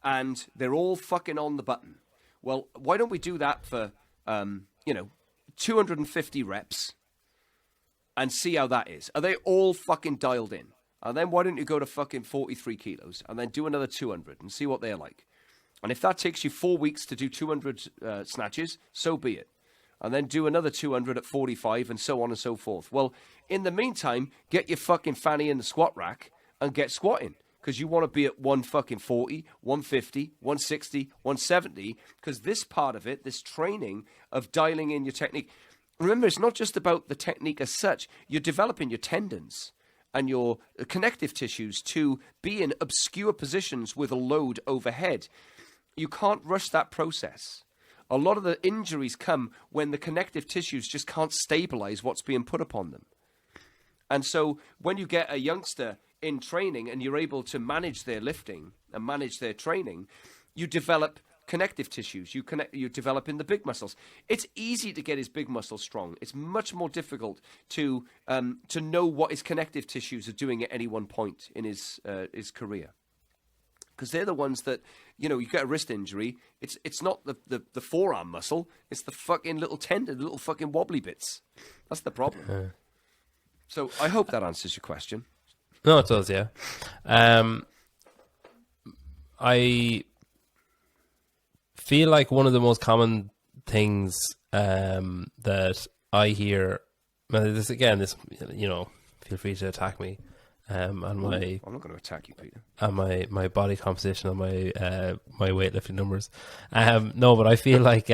And they're all fucking on the button. Well, why don't we do that for, 250 reps and see how that is? Are they all fucking dialed in? And then why don't you go to fucking 43 kilos and then do another 200 and see what they're like? And if that takes you 4 weeks to do 200 snatches, so be it. And then do another 200 at 45 and so on and so forth. Well, in the meantime, get your fucking fanny in the squat rack and get squatting. Because you want to be at 140, 150, 160, 170. Because this part of it, this training of dialing in your technique. Remember, it's not just about the technique as such. You're developing your tendons and your connective tissues to be in obscure positions with a load overhead. You can't rush that process. A lot of the injuries come when the connective tissues just can't stabilize what's being put upon them. And so when you get a youngster in training and you're able to manage their lifting and manage their training, you develop connective tissues. You develop in the big muscles. It's easy to get his big muscles strong. It's much more difficult to know what his connective tissues are doing at any one point in his career. Because they're the ones that, you know, you get a wrist injury, it's not the forearm muscle, it's the fucking little tendon, the little fucking wobbly bits. That's the problem. So I hope that answers your question. No, it does, yeah. I feel like one of the most common things that I hear, this, you know, feel free to attack me. And I'm not going to attack you, Peter. And my body composition and my weightlifting numbers. No, but I feel like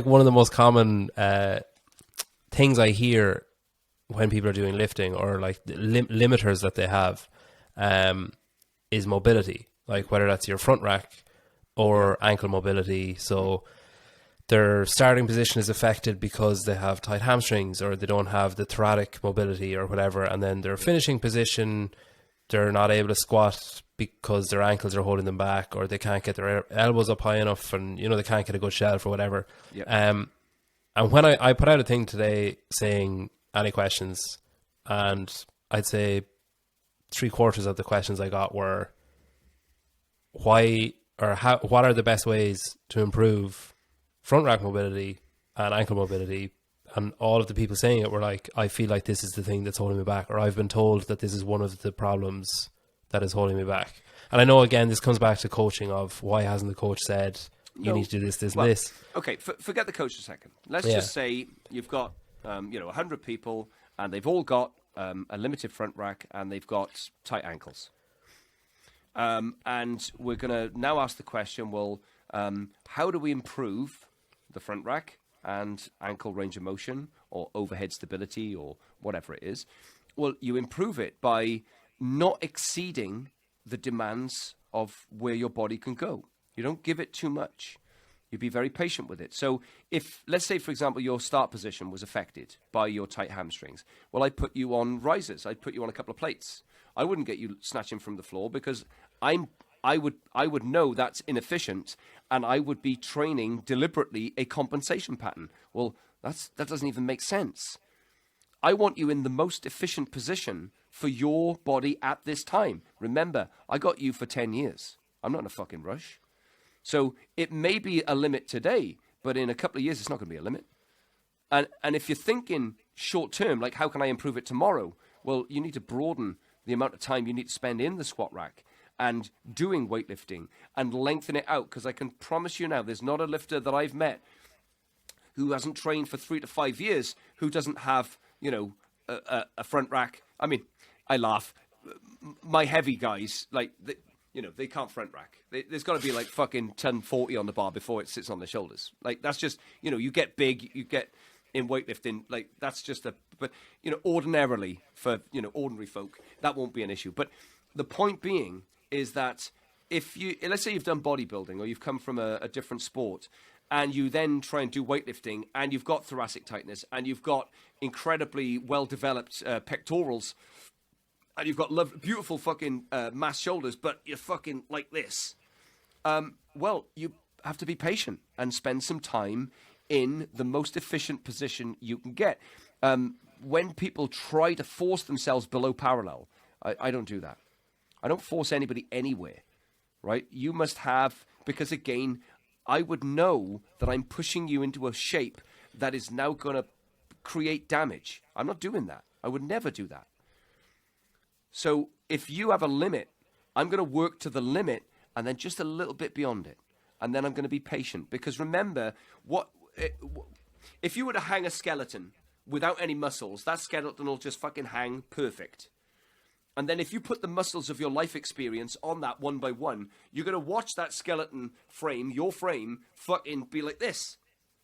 one of the most common things I hear when people are doing lifting, or like the limiters that they have, is mobility. Like whether that's your front rack or ankle mobility. So their starting position is affected because they have tight hamstrings, or they don't have the thoracic mobility or whatever. And then their finishing position, they're not able to squat because their ankles are holding them back, or they can't get their elbows up high enough, and, you know, they can't get a good shelf or whatever. Yep. And when I put out a thing today saying any questions, and I'd say 3/4 of the questions I got were what are the best ways to improve front rack mobility and ankle mobility, and all of the people saying it were like, I feel like this is the thing that's holding me back, or I've been told that this is one of the problems that is holding me back. And I know, again, this comes back to coaching of why hasn't the coach said you need to do this, and this. Okay, forget the coach a second. Let's just say you've got 100 people, and they've all got a limited front rack, and they've got tight ankles. And we're going to now ask the question, well, how do we improve the front rack and ankle range of motion, or overhead stability, or whatever it is? Well, you improve it by not exceeding the demands of where your body can go. You don't give it too much. You be very patient with it. So if, let's say, for example, your start position was affected by your tight hamstrings, well, I'd put you on risers. I'd put you on a couple of plates. I wouldn't get you snatching from the floor, because I would know that's inefficient, and I would be training deliberately a compensation pattern. Well, that doesn't even make sense. I want you in the most efficient position for your body at this time. Remember, I got you for 10 years. I'm not in a fucking rush. So it may be a limit today, but in a couple of years, it's not going to be a limit. And if you're thinking short term, like how can I improve it tomorrow? Well, you need to broaden the amount of time you need to spend in the squat rack. and doing weightlifting and lengthen it out. Because I can promise you now, there's not a lifter that I've met who hasn't trained for 3 to 5 years who doesn't have, a front rack. I mean, I laugh. My heavy guys, like, they can't front rack. There's got to be like fucking 1040 on the bar before it sits on their shoulders. Like, that's just, you get big, you get in weightlifting, like, that's just but, ordinarily for, ordinary folk, that won't be an issue. But the point being is that let's say you've done bodybuilding or you've come from a different sport, and you then try and do weightlifting, and you've got thoracic tightness, and you've got incredibly well-developed pectorals, and you've got beautiful fucking mass shoulders, but you're fucking like this. Well, you have to be patient and spend some time in the most efficient position you can get. When people try to force themselves below parallel, I don't do that. I don't force anybody anywhere, right? You must have, because again, I would know that I'm pushing you into a shape that is now going to create damage. I'm not doing that. I would never do that. So if you have a limit, I'm going to work to the limit and then just a little bit beyond it. And then I'm going to be patient. Because remember, if you were to hang a skeleton without any muscles, that skeleton will just fucking hang perfect. And then if you put the muscles of your life experience on that one by one, you're going to watch that skeleton frame, your frame, fucking be like this.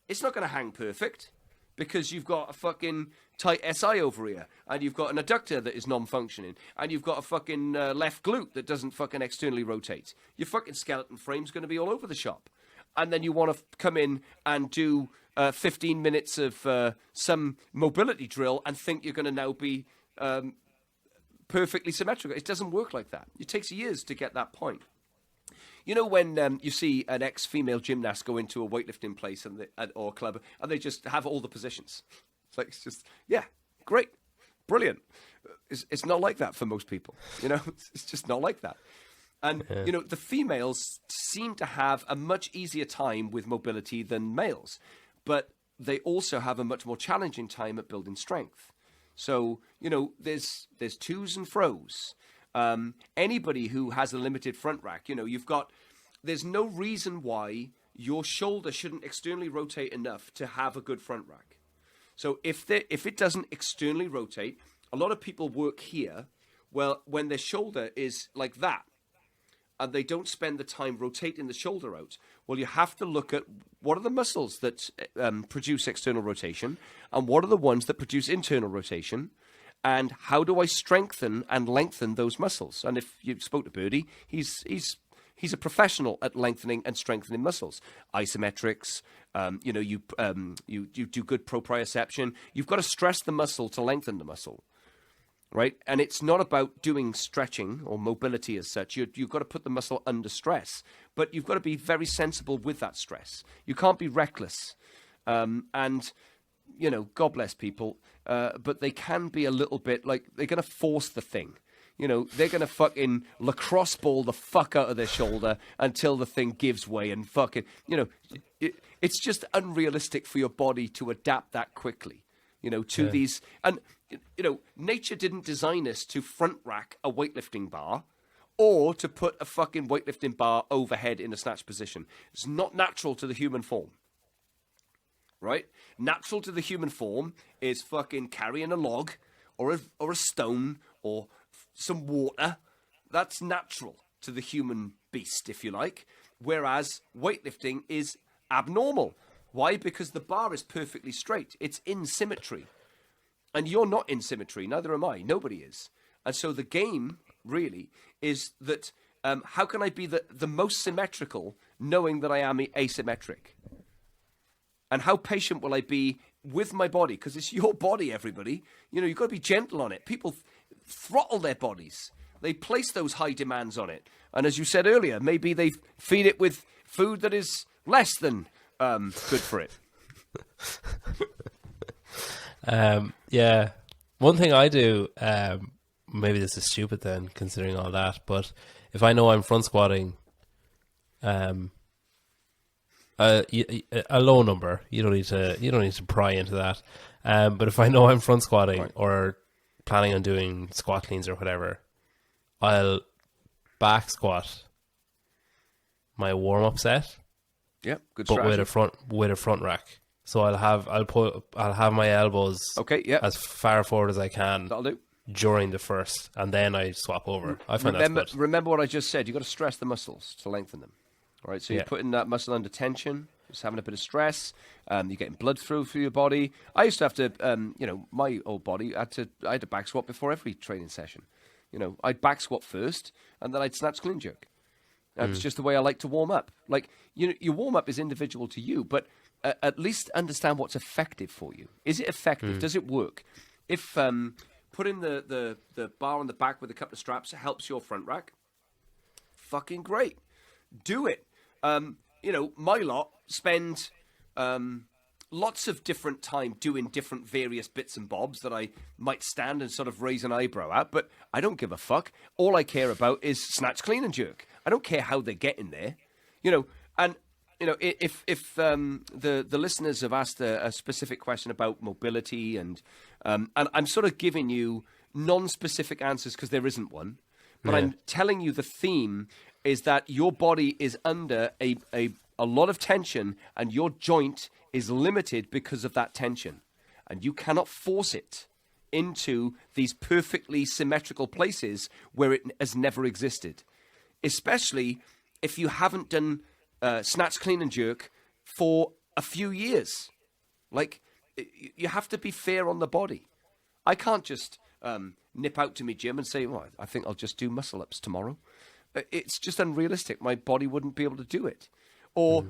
It's not going to hang perfect because you've got a fucking tight SI over here, and you've got an adductor that is non-functioning, and you've got a fucking left glute that doesn't fucking externally rotate. Your fucking skeleton frame's going to be all over the shop. And then you want to come in and do 15 minutes of some mobility drill and think you're going to now be perfectly symmetrical. It doesn't work like that. It takes years to get that point. You know when you see an ex-female gymnast go into a weightlifting place or club, and they just have all the positions. It's just, yeah, great, brilliant. It's not like that for most people. It's just not like that. And, the females seem to have a much easier time with mobility than males, but they also have a much more challenging time at building strength. So, there's twos and fros. Anybody who has a limited front rack, there's no reason why your shoulder shouldn't externally rotate enough to have a good front rack. So if it doesn't externally rotate, a lot of people work here, well, when their shoulder is like that, and they don't spend the time rotating the shoulder out, well, you have to look at what are the muscles that produce external rotation, and what are the ones that produce internal rotation, and how do I strengthen and lengthen those muscles? And if you spoke to Birdie, he's a professional at lengthening and strengthening muscles. Isometrics, you do good proprioception. You've got to stress the muscle to lengthen the muscle, right? And it's not about doing stretching or mobility as such. You've got to put the muscle under stress, but you've got to be very sensible with that stress. You can't be reckless. And God bless people, but they can be a little bit like they're going to force the thing. They're going to fucking lacrosse ball the fuck out of their shoulder until the thing gives way and fucking, it's just unrealistic for your body to adapt that quickly, to these. And, nature didn't design us to front rack a weightlifting bar or to put a fucking weightlifting bar overhead in a snatch position. It's not natural to the human form. Right? Natural to the human form is fucking carrying a log or a stone or some water. That's natural to the human beast, if you like. Whereas weightlifting is abnormal. Why? Because the bar is perfectly straight. It's in symmetry. And you're not in symmetry. Neither am I. Nobody is. And so the game, really, is that how can I be the most symmetrical knowing that I am asymmetric? And how patient will I be with my body? Because it's your body, everybody. You've got to be gentle on it. People throttle their bodies. They place those high demands on it. And as you said earlier, maybe they feed it with food that is less than good for it. Yeah. One thing I do, maybe this is stupid then, considering all that, but if I know I'm front squatting a low number, you don't need to pry into that. But if I know I'm front squatting or planning on doing squat cleans or whatever, I'll back squat my warm up set, Yeah, good but strategy. with a front rack. So I'll have my elbows as far forward as I can That'll do. during the first, and then I swap over. I find that's good. Remember what I just said. You've got to stress the muscles to lengthen them. All right, so Yeah. you're putting that muscle under tension. It's having a bit of stress. You're getting blood through your body. I used to have to, my old body, I had to back squat before every training session. I'd back squat first, and then I'd snatch clean jerk. That's just the way I like to warm up. Like, your warm up is individual to you, but at least understand what's effective for you. Is it effective? Does it work? If putting the bar on the back with a couple of straps helps your front rack, fucking great. Do it. My lot spend lots of different time doing different various bits and bobs that I might stand and sort of raise an eyebrow at, but I don't give a fuck. All I care about is snatch, clean, and jerk. I don't care how they get in there, if the listeners have asked a specific question about mobility and I'm sort of giving you non-specific answers because there isn't one, but I'm telling you the theme is that your body is under a lot of tension and your joint is limited because of that tension. And you cannot force it into these perfectly symmetrical places where it has never existed. Especially if you haven't done snatch, clean and jerk for a few years. Like, you have to be fair on the body. I can't just nip out to my gym and say, well, I think I'll just do muscle ups tomorrow. It's just unrealistic. My body wouldn't be able to do it. Or,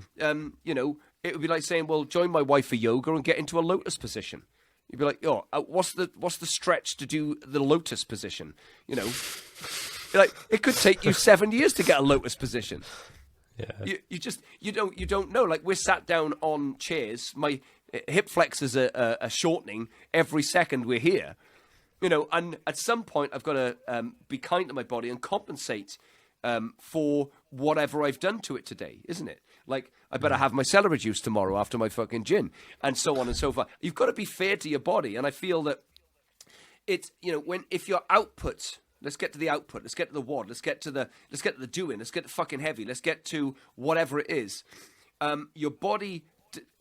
it would be like saying, well, join my wife for yoga and get into a lotus position. You'd be like, what's the stretch to do the lotus position? Like, it could take you 7 years to get a lotus position. Yeah. You don't know. Like, we're sat down on chairs. My hip flexors are shortening every second we're here. And at some point I've got to be kind to my body and compensate for whatever I've done to it today, isn't it? Like, I better have my celery juice tomorrow after my fucking gin, and so on and so forth. You've got to be fair to your body, and I feel that it's, if your output, let's get to the output, let's get to the what, let's get to the doing, let's get to fucking heavy, let's get to whatever it is. Your body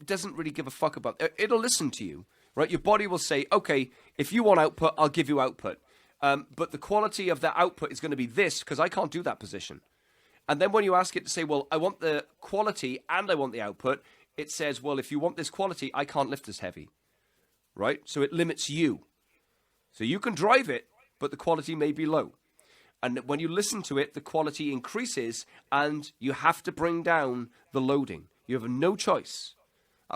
doesn't really give a fuck about it. It'll listen to you, right? Your body will say, okay, if you want output, I'll give you output. But the quality of that output is going to be this, because I can't do that position. And then when you ask it to say, well, I want the quality and I want the output, it says, well, if you want this quality, I can't lift as heavy, right? So it limits you. So you can drive it, but the quality may be low. And when you listen to it, the quality increases and you have to bring down the loading. You have no choice.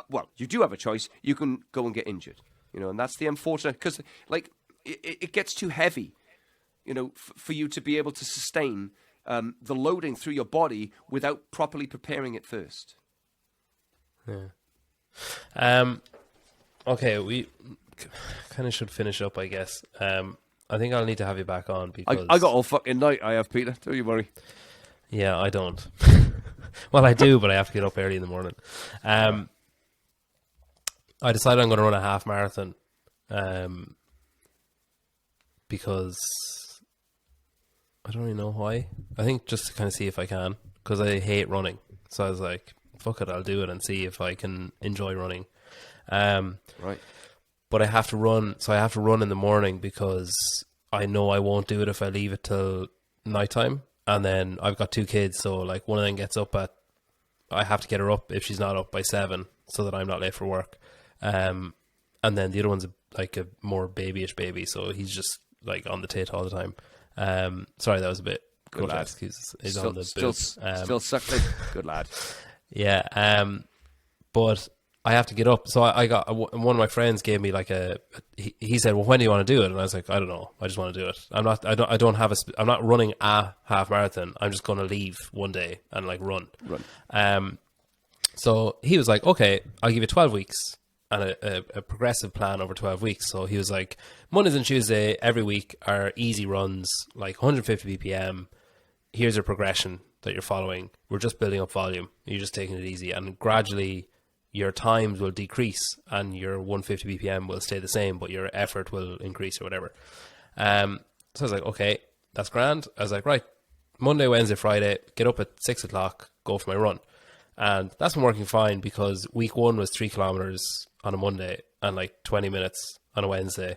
Well, you do have a choice. You can go and get injured, and that's the unfortunate, because like it gets too heavy, for you to be able to sustain the loading through your body without properly preparing it first. Yeah. Okay, we kind of should finish up, I guess. I think I'll need to have you back on because I got all fucking night. I have, Peter. Don't you worry. Yeah, I don't. Well, I do, but I have to get up early in the morning. I decided I'm going to run a half marathon because I don't really know why. I think just to kind of see if I can, because I hate running. So I was like, fuck it, I'll do it and see if I can enjoy running. Right. But I have to run, so I have to run in the morning because I know I won't do it if I leave it till nighttime. And then I've got 2 kids, so like one of them gets up I have to get her up if she's not up by 7 so that I'm not late for work. And then the other one's like a more babyish baby, so he's just like on the tit all the time. Sorry, that was a bit good lad. Excuses. Still suckling. Good lad. Yeah. But I have to get up. So I got one of my friends gave me like he said, well, when do you want to do it? And I was like, I don't know. I just want to do it. I'm not running a half marathon. I'm just going to leave one day and like run. So he was like, okay, I'll give you 12 weeks and a progressive plan over 12 weeks. So he was like, Mondays and Tuesday every week are easy runs, like 150 BPM. Here's a progression that you're following. We're just building up volume. You're just taking it easy. And gradually your times will decrease and your 150 BPM will stay the same, but your effort will increase or whatever. So I was like, okay, that's grand. I was like, right, Monday, Wednesday, Friday, get up at 6 o'clock, go for my run. And that's been working fine because week 1 was 3 kilometers on a Monday and like 20 minutes on a Wednesday.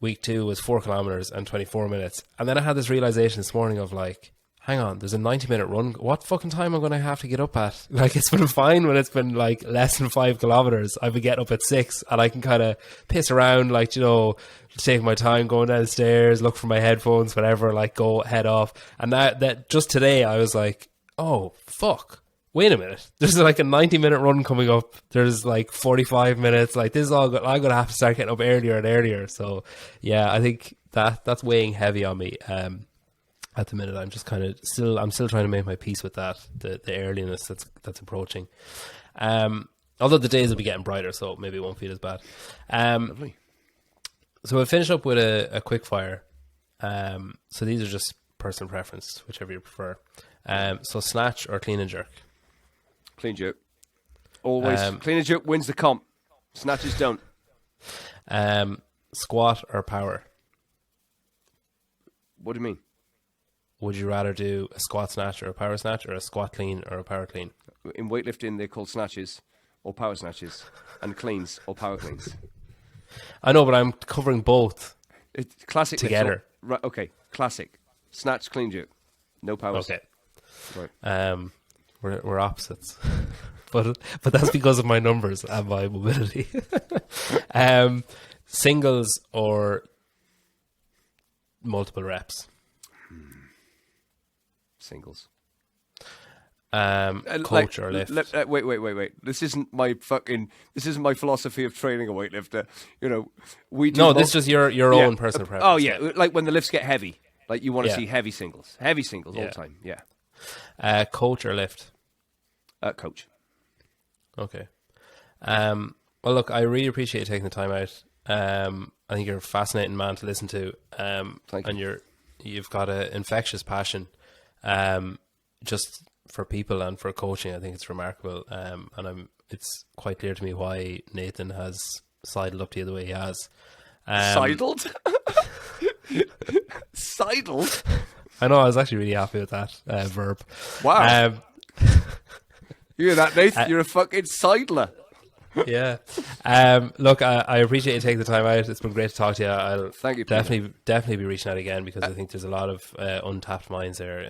Week 2 was 4 kilometers and 24 minutes. And then I had this realization this morning of like, hang on, there's a 90-minute run. What fucking time am I going to have to get up at? Like, it's been fine when it's been like less than 5 kilometers. I've been getting up at 6 and I can kind of piss around, like, you know, take my time going downstairs, look for my headphones, whatever, like go head off. And that just today I was like, oh, fuck. Wait a minute. There's like a 90-minute run coming up. There's like 45 minutes. Like, this is all I'm going to have to start getting up earlier and earlier. So, yeah, I think that's weighing heavy on me. At the minute, I'm just kind of I'm still trying to make my peace with that, the earliness that's approaching. Although the days will be getting brighter, so maybe it won't feel as bad. Lovely. So we'll finish up with a quick fire. So these are just personal preference, whichever you prefer. So snatch or clean and jerk? Clean jerk. Always. Clean and jerk wins the comp. Snatches don't. Squat or power? What do you mean? Would you rather do a squat snatch or a power snatch, or a squat clean or a power clean? In weightlifting, they're called snatches or power snatches, and cleans or power cleans. I know, but I'm covering both. It's classic together. Right, okay, classic. Snatch, clean jerk. No powers. Okay. Right. We're opposites. but that's because of my numbers and my mobility. Singles or multiple reps? Singles. Coach or lift? Wait. This isn't my philosophy of training a weightlifter. You know, this is just your own personal preference. Oh yeah, like when the lifts get heavy, like you want to see heavy singles all the time. Yeah. Coach or lift? Coach. Okay. Well, look, I really appreciate you taking the time out. I think you're a fascinating man to listen to. Thank you. And you've got an infectious passion. Just for people and for coaching, I think it's remarkable. And it's quite clear to me why Nathan has sidled up to you the way he has. Sidled? Sidled? I know, I was actually really happy with that verb. Wow. You hear that, Nathan? You're a fucking sidler. Yeah. Look, I appreciate you taking the time out. It's been great to talk to you. I'll Thank you, definitely be reaching out again, because I think there's a lot of untapped minds there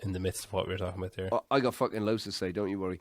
in the midst of what we were talking about there. I got fucking loads to say, don't you worry.